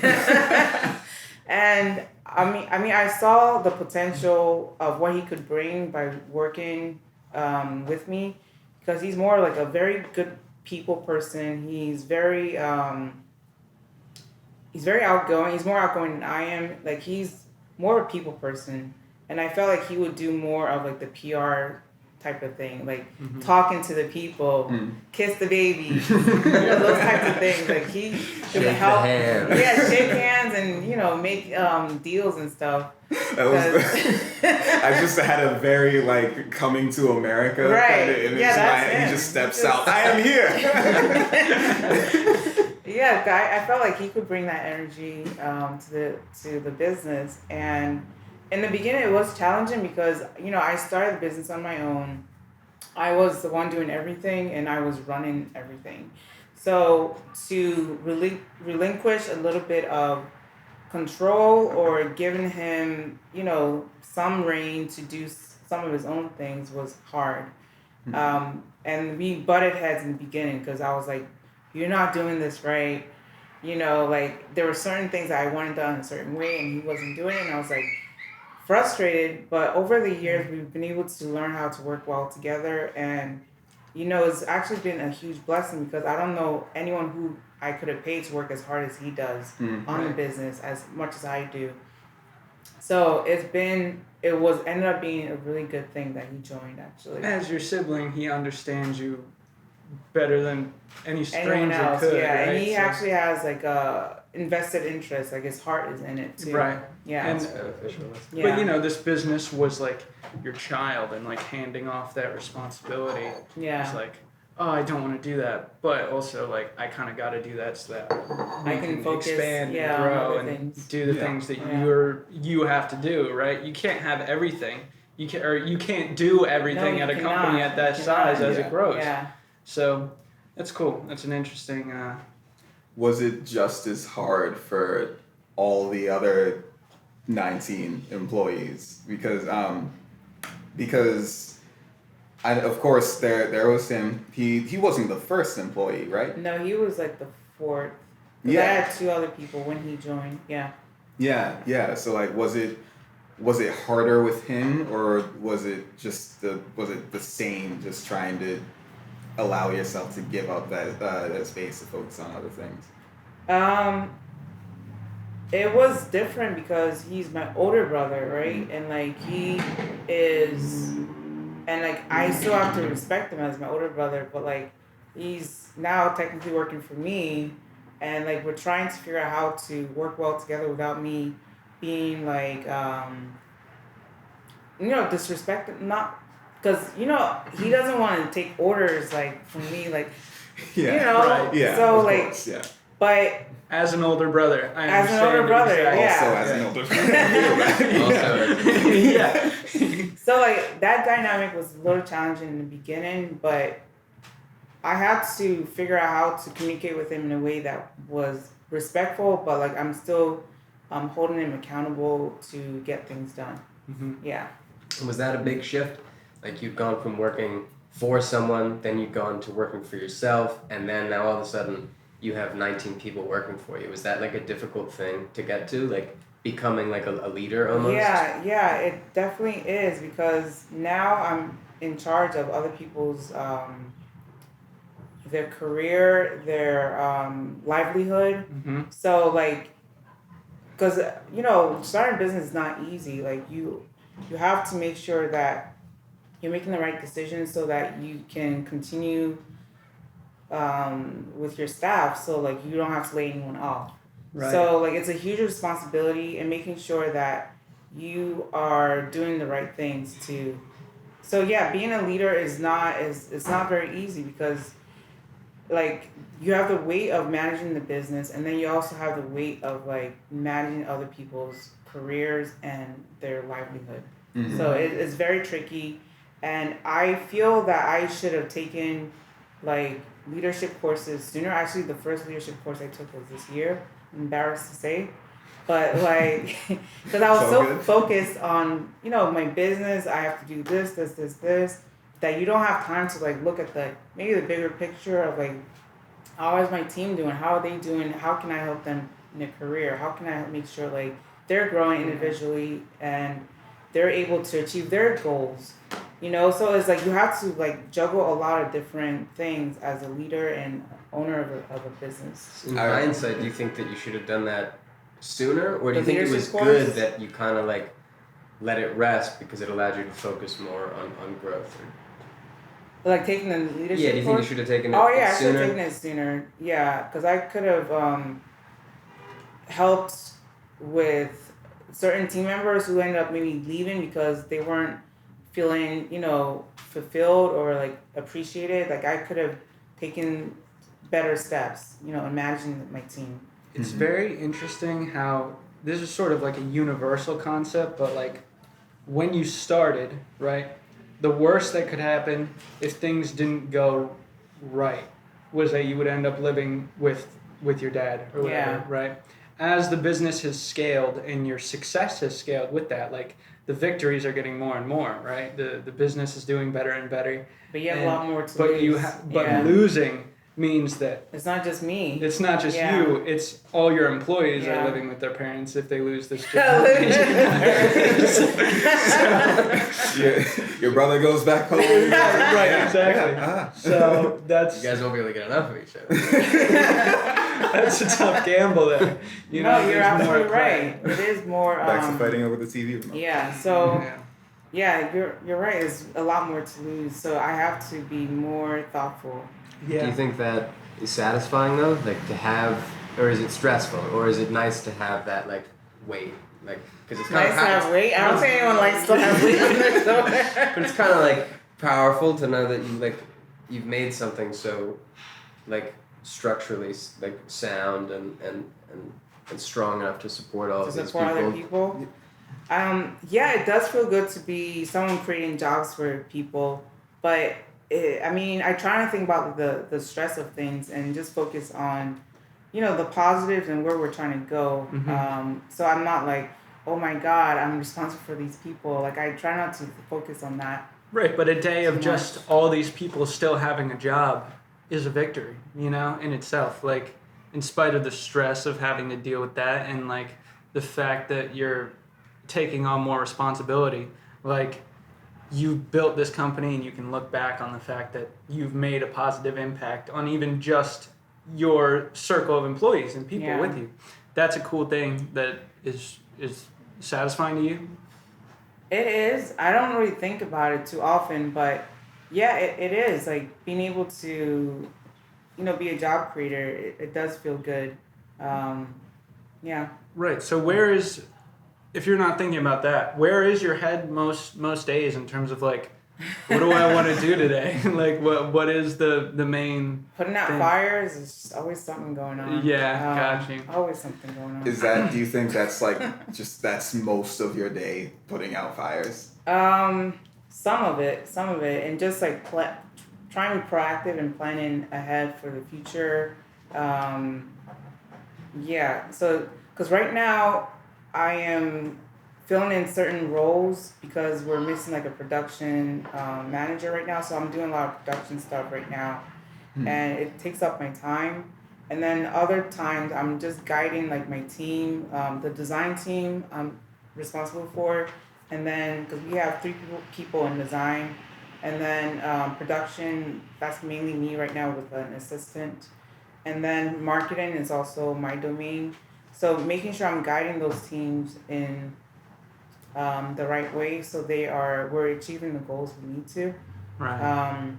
And I mean, I saw the potential of what he could bring by working with me, because he's more like a very good people person. He's very outgoing. He's more outgoing than I am. Like, he's more of a people person. And I felt like he would do more of like the PR type of thing, like talking to the people, kiss the baby, you know, those types of things. Like he could help, shake hands and, you know, make deals and stuff. I just had a very like Coming to America kind of image. Yeah, he just steps out. I am here. Yeah, I felt like he could bring that energy to the business. And in the beginning, it was challenging because, you know, I started the business on my own. I was the one doing everything and I was running everything. So to relinquish a little bit of control or giving him, some reign to do some of his own things was hard. And we butted heads in the beginning because I was like, you're not doing this right. Like there were certain things that I wanted done a certain way and he wasn't doing it. And I was like frustrated. But over the years, we've been able to learn how to work well together. And, it's actually been a huge blessing because I don't know anyone who I could have paid to work as hard as he does on the business as much as I do. So ended up being a really good thing that he joined, actually. As your sibling, he understands you better than any stranger Anyone else, could. yeah. Right? And he actually has like a invested interest, like his heart is in it too. Right. Yeah. And, That's beneficial. But this business was like your child, and like handing off that responsibility. Yeah. It's like, oh, I don't want to do that, but also like I kind of got to do that so that I can focus, expand and on grow other and things. do the things that you have to do. Right? You can't have everything. You can't do everything at a company at that size as it grows. Yeah. So that's cool. That's an interesting. Was it just as hard for all the other 19 employees? Because of course there was him. He wasn't the first employee, right? No, he was like the fourth. I had two other people when he joined. Yeah. Yeah. So like, was it harder with him, or was it the same? Just trying to allow yourself to give up that space to focus on other things. It was different because he's my older brother, right? And like he is, and like I still have to respect him as my older brother, but like he's now technically working for me, and like we're trying to figure out how to work well together without me being like disrespected, not because he doesn't want to take orders like from me, like right. Yeah, so of like course, yeah. But as an older brother, I as understand an older brother, exactly. yeah. Also as an older brother. Yeah. So like that dynamic was a little challenging in the beginning, but I had to figure out how to communicate with him in a way that was respectful, but like I'm still holding him accountable to get things done. Mm-hmm. Yeah. Was that a big shift? Like you've gone from working for someone, then you've gone to working for yourself, and then now all of a sudden you have 19 people working for you. Was that like a difficult thing to get to? Like becoming like a leader almost? Yeah, it definitely is because now I'm in charge of other people's their career, their livelihood. Mm-hmm. So like, because starting a business is not easy. Like you have to make sure that you're making the right decisions so that you can continue with your staff, so like you don't have to lay anyone off. Right. So like it's a huge responsibility and making sure that you are doing the right things too. So yeah, being a leader it's not very easy because like you have the weight of managing the business and then you also have the weight of like managing other people's careers and their livelihood. Mm-hmm. So it's very tricky, and I feel that I should have taken like leadership courses sooner. Actually, the first leadership course I took was this year. I'm embarrassed to say, but like, because I was so focused on my business. I have to do this, that you don't have time to like look at maybe the bigger picture of like how is my team doing? How are they doing? How can I help them in their career? How can I make sure like they're growing individually and they're able to achieve their goals? So it's like you have to like juggle a lot of different things as a leader and owner of a business. In hindsight, do you think that you should have done that sooner, or do you think it was course? Good that you kind of like let it rest because it allowed you to focus more on growth? Like taking the leadership do you think you should have taken it sooner? Oh yeah, sooner? I should have taken it sooner. Yeah, because I could have helped with certain team members who ended up maybe leaving because they weren't feeling, fulfilled or like appreciated. Like I could have taken better steps, in managing my team. It's very interesting how this is sort of like a universal concept, but like when you started, right, the worst that could happen if things didn't go right was that you would end up living with your dad or whatever, right? As the business has scaled and your success has scaled with that, like the victories are getting more and more, right? The business is doing better and better. But you have a lot more to lose. But losing means that it's not just me. It's not just you. It's all your employees are living with their parents if they lose this job. Your brother goes back home. Right, exactly. So that's... You guys won't be able to get enough of each other. That's a tough gamble there. You're absolutely right. It is more... Back to fighting over the TV remote. Yeah, so... Yeah, you're right. There's a lot more to lose. So I have to be more thoughtful. Yeah. Do you think that is satisfying though? Like to have, or is it stressful, or is it nice to have that like weight? Like because it's kind nice to have weight. I don't think anyone likes to have weight on their shoulder. But it's kind of like powerful to know that you've made something so like structurally like sound and strong enough to support all of these people. Other people. Yeah, it does feel good to be someone creating jobs for people, but. I try to think about the stress of things and just focus on, the positives and where we're trying to go. Mm-hmm. So I'm not like, oh my God, I'm responsible for these people. Like I try not to focus on that. Right, but a day of just all these people still having a job is a victory, in itself. Like, in spite of the stress of having to deal with that and like the fact that you're taking on more responsibility, like. You built this company and you can look back on the fact that you've made a positive impact on even just your circle of employees and people with you. That's a cool thing that is satisfying to you. It is. I don't really think about it too often, but yeah, it is. Like being able to, be a job creator, it does feel good. Yeah. Right. So if you're not thinking about that, where is your head most days in terms of like, what do I want to do today? Like, what is the main putting out thing? Fires is always something going on. Yeah, got you. Always something going on. Do you think that's like that's most of your day, putting out fires? Some of it, and just like trying to be proactive and planning ahead for the future. Yeah. So, because right now. I am filling in certain roles because we're missing like a production manager right now. So I'm doing a lot of production stuff right now. And it takes up my time. And then other times I'm just guiding like my team, the design team I'm responsible for. And then, because we have 3 people in design. And then production, that's mainly me right now with an assistant. And then marketing is also my domain. So making sure I'm guiding those teams in the right way so we're achieving the goals we need to. Right.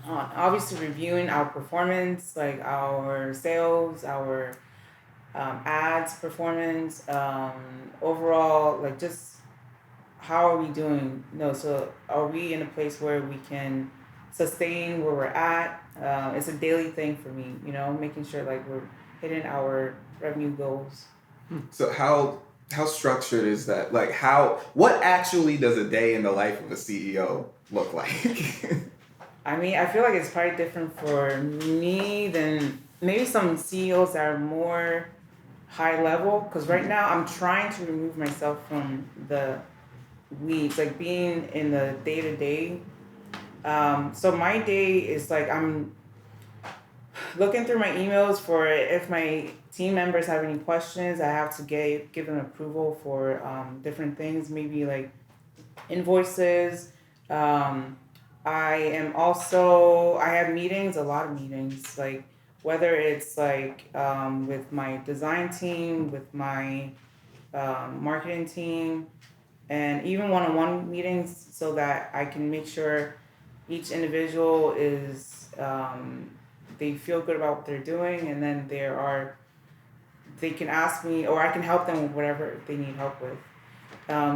Obviously reviewing our performance, like our sales, our ads performance, overall, like just how are we doing? So are we in a place where we can sustain where we're at? It's a daily thing for me, making sure like we're hitting our revenue goals. So how structured is that? Like what actually does a day in the life of a CEO look like? I feel like it's probably different for me than maybe some CEOs that are more high level. Because right now I'm trying to remove myself from the weeds, like being in the day to day. So my day is like I'm looking through my emails for if my team members have any questions. I have to give them approval for different things, maybe like invoices. I have meetings, a lot of meetings, like whether it's like with my design team, with my marketing team, and even one-on-one meetings so that I can make sure each individual is they feel good about what they're doing, and then they can ask me or I can help them with whatever they need help with.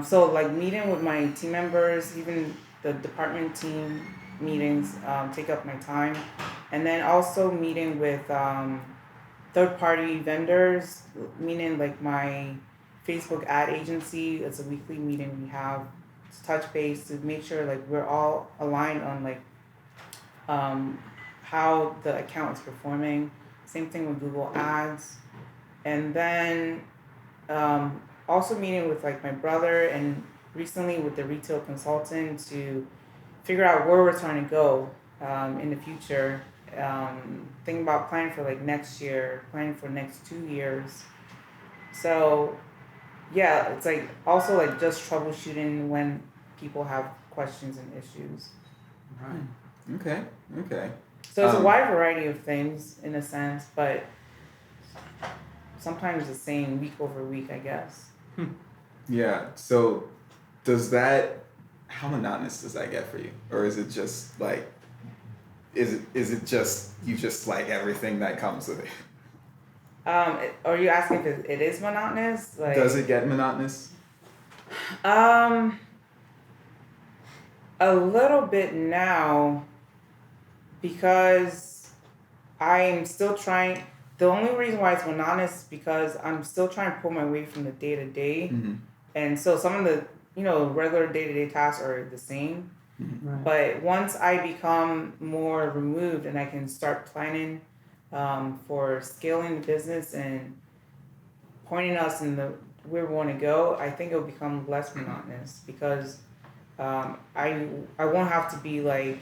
So like meeting with my team members, even the department team meetings take up my time. And then also meeting with third-party vendors, meaning like my Facebook ad agency. It's a weekly meeting we have. touch base to make sure like we're all aligned on like how the account is performing. Same thing with Google Ads. And then also meeting with like my brother and recently with the retail consultant to figure out where we're trying to go in the future. Thinking about planning for like next year, planning for next 2 years. So yeah, it's like also like just troubleshooting when people have questions and issues. Right. Okay. So it's a wide variety of things in a sense, but sometimes the same week over week, I guess. Yeah. So how monotonous does that get for you? Or is it just like, is it just, you just like everything that comes with it? Are you asking if it is monotonous? Like, Does it get monotonous? A little bit now, because I'm still trying. The only reason why it's monotonous is because I'm still trying to pull my way from the day to day, and so some of the regular day to day tasks are the same. Right. But once I become more removed and I can start planning for scaling the business and pointing us in the where we want to go, I think it'll become less monotonous because I won't have to be like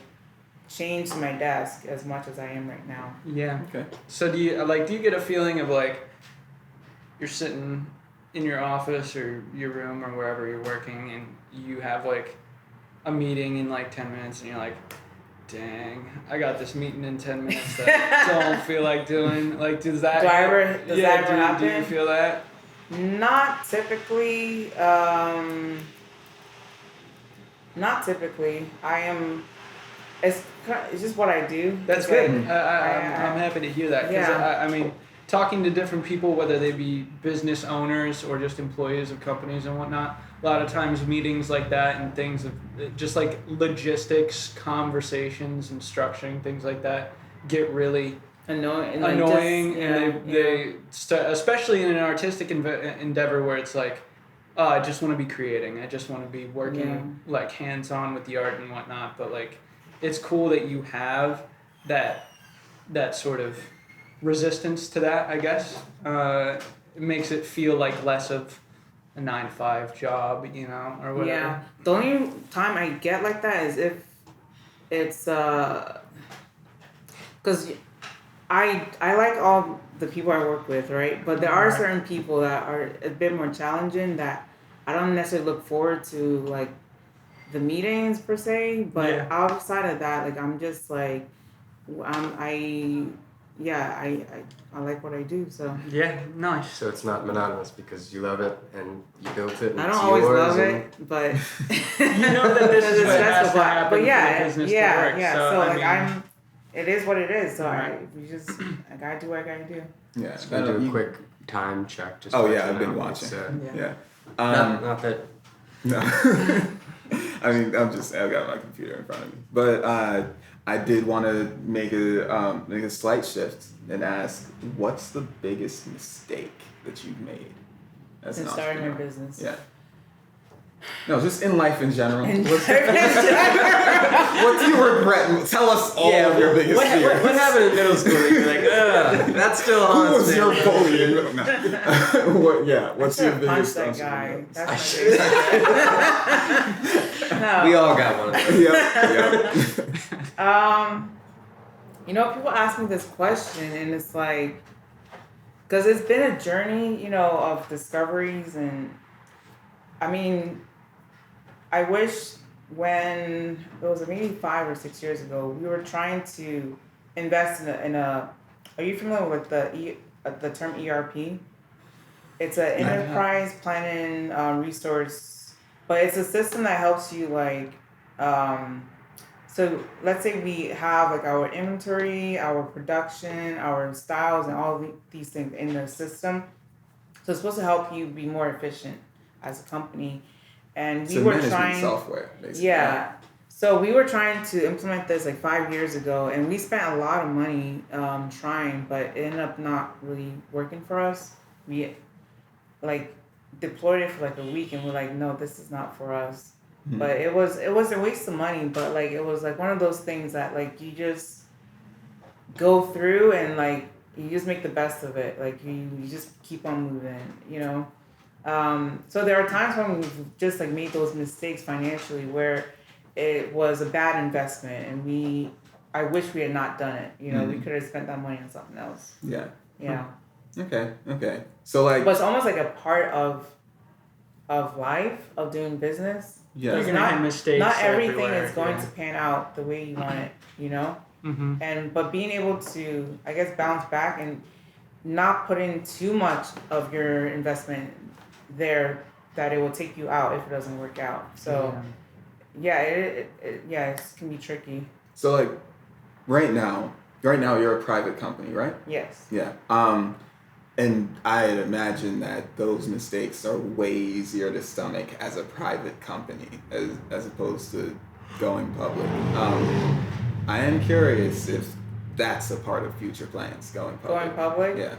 chained to my desk as much as I am right now. Yeah. Okay. So do you get a feeling of like you're sitting in your office or your room or wherever you're working and you have like a meeting in like 10 minutes and you're like, dang, I got this meeting in 10 minutes that I don't feel like doing. Like, does that ever happen? Do you feel that? Not typically. Not typically. It's just what I do. That's It's good. like, I'm happy to hear that. Because, Yeah. I mean, talking to different people, whether they be business owners or just employees of companies and whatnot, a lot of times meetings like that and things of just like logistics, conversations, and structuring, things like that get really annoying. And they start, especially in an artistic endeavor where it's like, I just want to be creating. I just want to be working like hands-on with the art and whatnot. But like, it's cool that you have that sort of resistance to that, I guess. It makes it feel like less of a 9-to-5 job, or whatever. Yeah. The only time I get like that is if it's because I like all the people I work with, right? But there are certain people that are a bit more challenging that I don't necessarily look forward to, like the meetings per se. But outside of that, like I'm just like I like what I do, so. Yeah, nice. So it's not monotonous because you love it and you built it and I it's don't always yours love and it, but You know that this is what has to happen but for the yeah, business yeah, to work. yeah. So, So I like mean, it is what it is. So Right. I gotta do what I gotta do. Yeah. just gonna do a quick time check. Just Oh to yeah, let I've you been know. watching. It's, Yeah. not that. No. I mean, I've got my computer in front of me. But I did want to make a slight shift and ask, what's the biggest mistake that you've made as an Since starting your entrepreneur? business. Yeah. No, just in life in general. In What do you regret? Tell us all of your biggest fears. What happened in middle school that you're like, ugh, that's still Who haunts was me. your bully in middle? No. What's your biggest that entrepreneur? guy. That's I my should- biggest. No. We all got one of those. Yep. People ask me this question, and it's like, because it's been a journey, of discoveries, and I mean, I wish when it was maybe 5 or 6 years ago, we were trying to invest in a. Are you familiar with the term ERP? It's an enterprise planning resource, but it's a system that helps you like. So let's say we have like our inventory, our production, our styles, and all these things in the system. So it's supposed to help you be more efficient as a company. And we were trying software, basically. Yeah. So we were trying to implement this like 5 years ago, and we spent a lot of money trying, but it ended up not really working for us. We like deployed it for like a week, and we're like, no, this is not for us. But it was a waste of money. But like it was like one of those things that like you just go through and like you just make the best of it. Like you just keep on moving, you know. So there are times when we've just like made those mistakes financially where it was a bad investment and I wish we had not done it. You know, we could have spent that money on something else. Yeah. Yeah. Okay. So like, but it's almost like a part of life of doing business. yeah, You're gonna have mistakes. Not everything everywhere, is going to pan out the way you want it. You know. Mm-hmm. But being able to, I guess, bounce back and not put in too much of your investment there that it will take you out if it doesn't work out. So it can be tricky. So like right now you're a private company, right? Yes. Yeah. And I imagine that those mistakes are way easier to stomach as a private company as opposed to going public. I am curious if that's a part of future plans, going public. Going public? Yeah.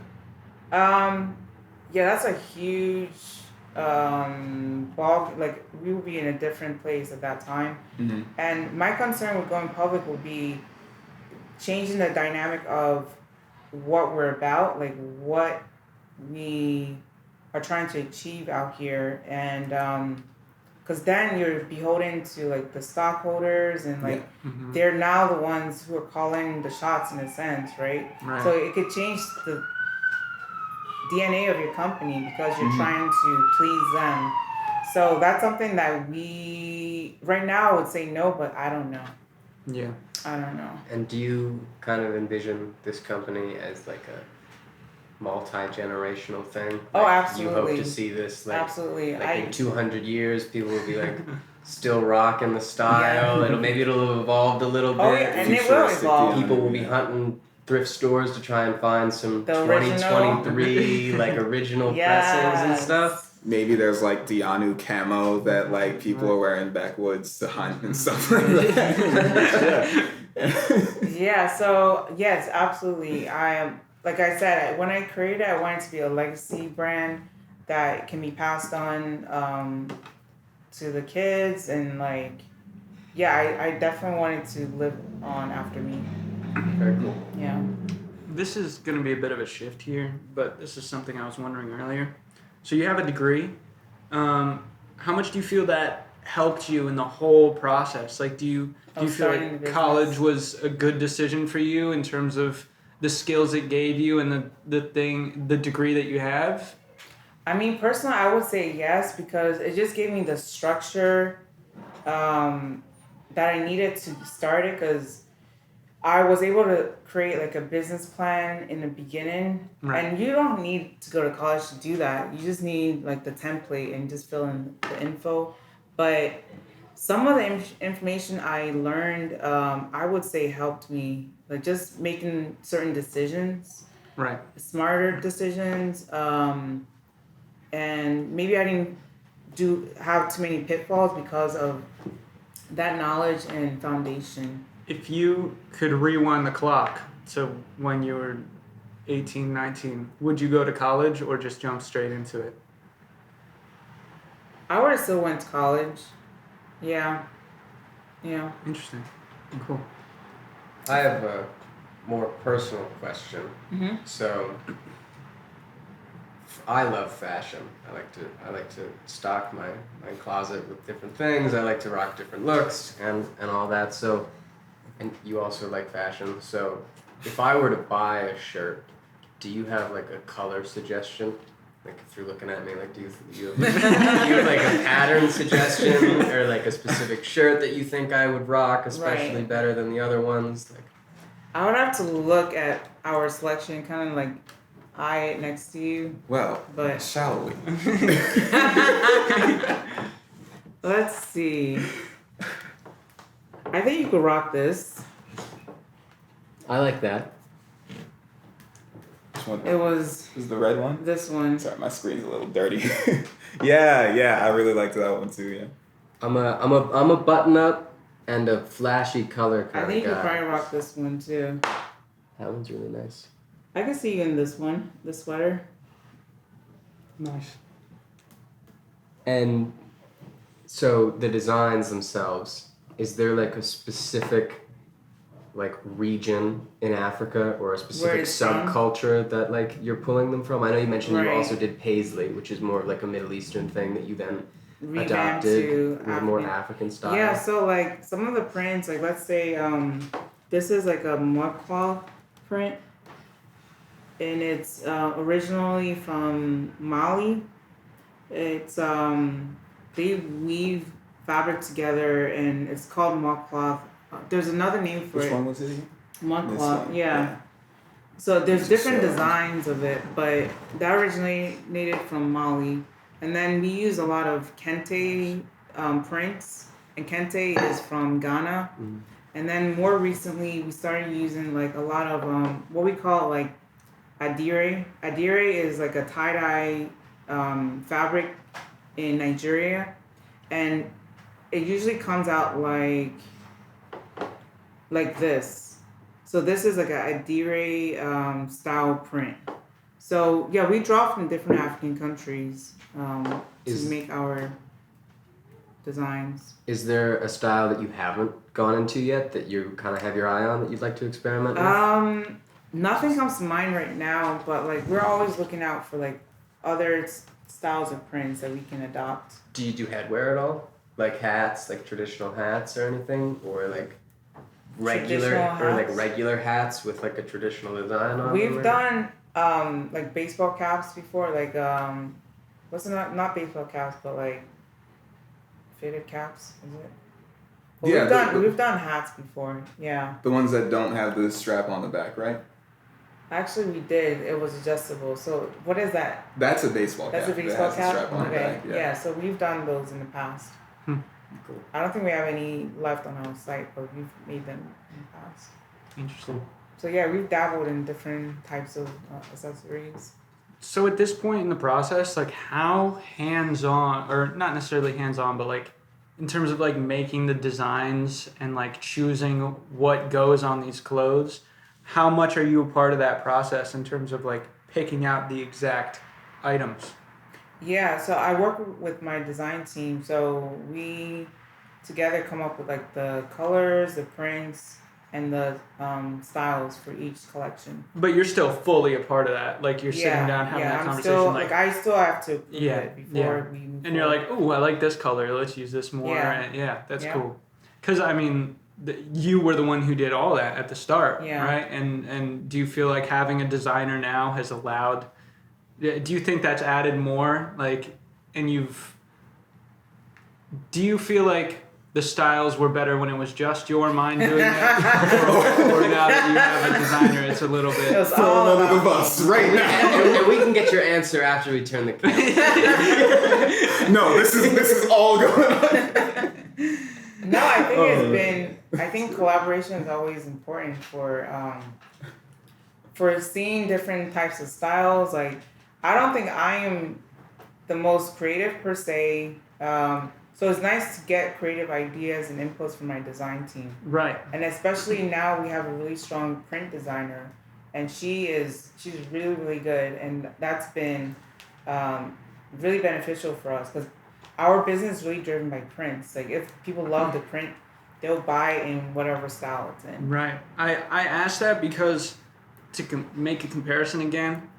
Yeah, that's a huge bulk. Like we will be in a different place at that time. Mm-hmm. And my concern with going public will be changing the dynamic of what we're about, like what we are trying to achieve out here, and because then you're beholden to like the stockholders and like they're now the ones who are calling the shots in a sense, right? So it could change the DNA of your company because you're trying to please them. So that's something that we right now would say no, but I don't know. Yeah. I don't know. And do you kind of envision this company as like a multi-generational thing? Like, Oh, absolutely. You hope to see this like, absolutely. like in 200 years, people will be like still rocking the style. It'll have evolved a little bit. Oh, yeah, and it will evolve. People will be hunting thrift stores to try and find some The 2023 like original pressings and stuff. Maybe there's like Dianu camo that like people are wearing backwoods to hunt and stuff like that. Yeah, so yes, absolutely. I am, like I said, when I created it, I wanted to be a legacy brand that can be passed on to the kids, and like, yeah, I definitely wanted to live on after me. Very cool. Yeah. This is going to be a bit of a shift here, but this is something I was wondering earlier. So you have a degree. How much do you feel that helped you in the whole process? Like, do you feel like college was a good decision for you in terms of the skills it gave you and the degree that you have? I mean, personally, I would say yes, because it just gave me the structure that I needed to start it, because I was able to create like a business plan in the beginning, and you don't need to go to college to do that. You just need like the template and just fill in the info. But some of the information I learned, I would say helped me, like just making certain decisions, smarter decisions, and maybe I didn't have too many pitfalls because of that knowledge and foundation. If you could rewind the clock to when you were 18, 19, would you go to college or just jump straight into it? I would have still went to college. Yeah. Yeah. Interesting. Cool. I have a more personal question. Mm-hmm. So, I love fashion. I like to stock my closet with different things. I like to rock different looks and all that. So, and you also like fashion. So, if I were to buy a shirt, do you have like a color suggestion? Like if you're looking at me, like do you have like a pattern suggestion or like a specific shirt that you think I would rock especially better than the other ones? Like, I would have to look at our selection, kind of like eye it next to you. Well, but shall we? Let's see. I think you could rock this. I like that. Which one? It was. Is the red one? This one. Sorry, my screen's a little dirty. yeah, I really liked that one too. Yeah. I'm a button up and a flashy color kind of guy. I think you could probably rock this one too. That one's really nice. I can see you in this one, the sweater. Nice. And So the designs themselves, is there like a specific like region in Africa or a specific subculture that like you're pulling them from? I know you mentioned you also did paisley, which is more of like a Middle Eastern thing that you then adopted with a more African style. Yeah, so like some of the prints, like let's say this is like a mud cloth print, and it's originally from Mali. It's they weave fabric together, and it's called mud cloth. There's another name for it. Which one was it again? Mud cloth, yeah. So there's different designs of it, but that originated from Mali. And then we use a lot of Kente prints, and Kente is from Ghana. Mm. And then more recently, we started using like a lot of what we call like Adire. Adire is like a tie-dye fabric in Nigeria, and it usually comes out like this. So this is like a Adire style print. So yeah, we draw from different African countries to make our designs. Is there a style that you haven't gone into yet that you kind of have your eye on that you'd like to experiment with? Nothing comes to mind right now, but like we're always looking out for like other styles of prints that we can adopt. Do you do headwear at all? Like hats, like traditional hats or anything, or like regular hats with like a traditional design on them? We've done like baseball caps before, like not baseball caps, but like fitted caps, is it? Well, we've done hats before, yeah. The ones that don't have the strap on the back, right? Actually, we did. It was adjustable. So what is that? That's a baseball cap. That's a baseball cap? Strap on the back, yeah, so we've done those in the past. Cool. I don't think we have any left on our site, but we've made them in the past. Interesting. So yeah, we've dabbled in different types of accessories. So at this point in the process, like how hands-on, or not necessarily hands-on, but like in terms of like making the designs and like choosing what goes on these clothes, how much are you a part of that process in terms of like picking out the exact items? Yeah, so I work with my design team. So we together come up with like the colors, the prints, and the styles for each collection. But you're still fully a part of that. Like you're sitting down having that conversation. I still have to approve it before we move and you're like, ooh, I like this color. Let's use this more. Yeah, That's cool. Because I mean, you were the one who did all that at the start, right? And do you feel like having a designer now has allowed? Do you think that's added more? Like, and do you feel like the styles were better when it was just your mind doing that? or now that you have a designer, it's a little bit... Throw under the bus right now. And we can get your answer after we turn the camera. No, this is all going on. No, I think collaboration is always important for seeing different types of styles. Like, I don't think I am the most creative per se. So it's nice to get creative ideas and inputs from my design team. Right. And especially now we have a really strong print designer, and she's really, really good. And that's been really beneficial for us because our business is really driven by prints. Like if people love the print, they'll buy in whatever style it's in. Right. I asked that because to make a comparison again,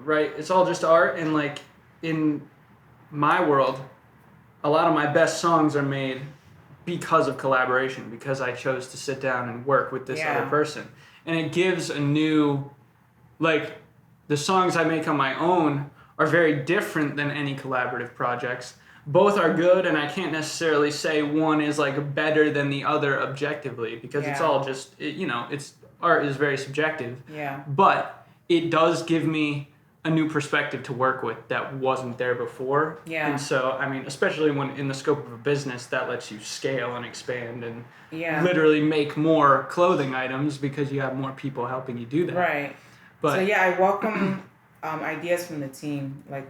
right? It's all just art, and like in my world, a lot of my best songs are made because of collaboration, because I chose to sit down and work with this other person. And it gives a new, like, the songs I make on my own are very different than any collaborative projects. Both are good, and I can't necessarily say one is, like, better than the other objectively, because it's all just, art is very subjective. Yeah. But it does give me a new perspective to work with that wasn't there before. Yeah. And so, I mean, especially when in the scope of a business, that lets you scale and expand and literally make more clothing items because you have more people helping you do that. Right. But so I welcome ideas from the team. Like,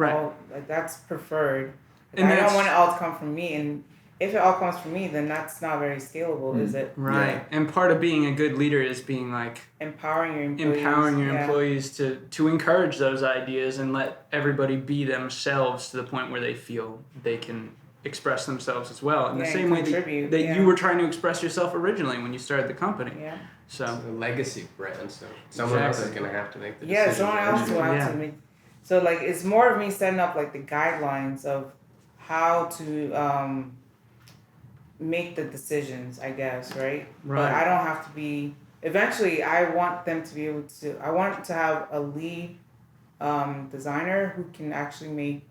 that's preferred. Like, I don't want it all to come from me, and if it all comes from me, then that's not very scalable, is it? Right. Yeah. And part of being a good leader is being like empowering your employees to encourage those ideas and let everybody be themselves to the point where they feel they can express themselves as well in the Yeah, same way contribute, that yeah. you were trying to express yourself originally when you started the company. Yeah. So It's a legacy brand, so someone else is Exactly. going to have to make the Yeah, decision. someone else will have Yeah. to make. So like it's more of me setting up like the guidelines of how to make the decisions, I guess, right? But Right. I don't have to be. Eventually, I want them to be able to. I want to have a lead designer who can actually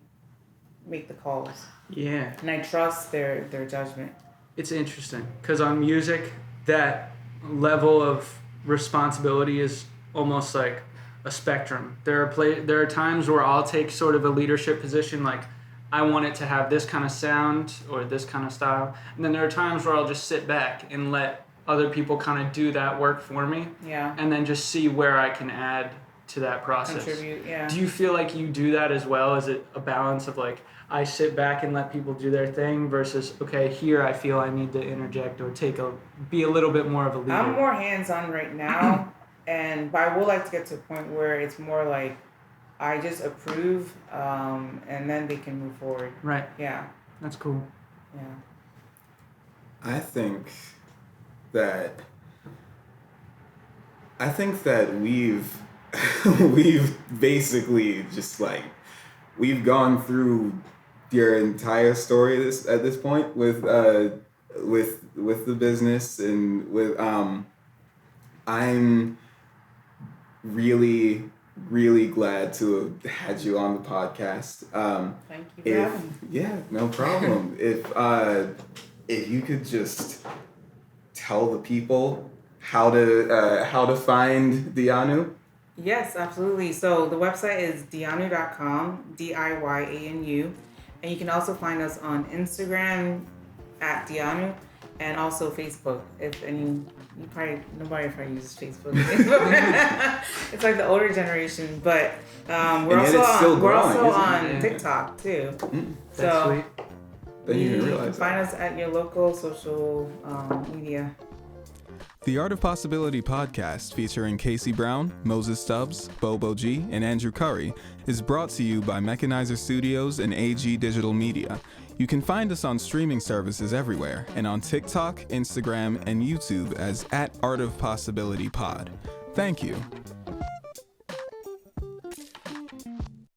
make the calls, yeah, and I trust their judgment. it's interesting because on music, that level of responsibility is almost like a spectrum. There are times where I'll take sort of a leadership position, like I want it to have this kind of sound or this kind of style, and then there are times where I'll just sit back and let other people kind of do that work for me, Yeah. and then just see where I can add to that process. Contribute. Yeah. Do you feel like you do that as well? Is it a balance of like I sit back and let people do their thing versus okay, here I feel I need to interject or be a little bit more of a leader? I'm more hands-on right now, but I would like to get to a point where it's more like I just approve, and then they can move forward. Right. Yeah. That's cool. Yeah. I think that we've we've basically just like we've gone through your entire story at this point with the business and with I'm really glad to have had you on the podcast. Thank you for having me. Yeah, no problem. If you could just tell the people how to find Dianu. Yes, absolutely. So the website is dianu.com, DIYANU, and you can also find us on Instagram at Dianu, and also Facebook. Nobody probably uses Facebook. It's like the older generation, but we're also on TikTok too. That's sweet. Didn't even You realize can find us at your local social media. The Art of Possibility podcast, featuring Casey Brown, Moses Stubbs, Bobo G, and Andrew Curry, is brought to you by Mechanizer Studios and AG Digital Media. You can find us on streaming services everywhere and on TikTok, Instagram, and YouTube as @ArtofPossibilityPod. Thank you.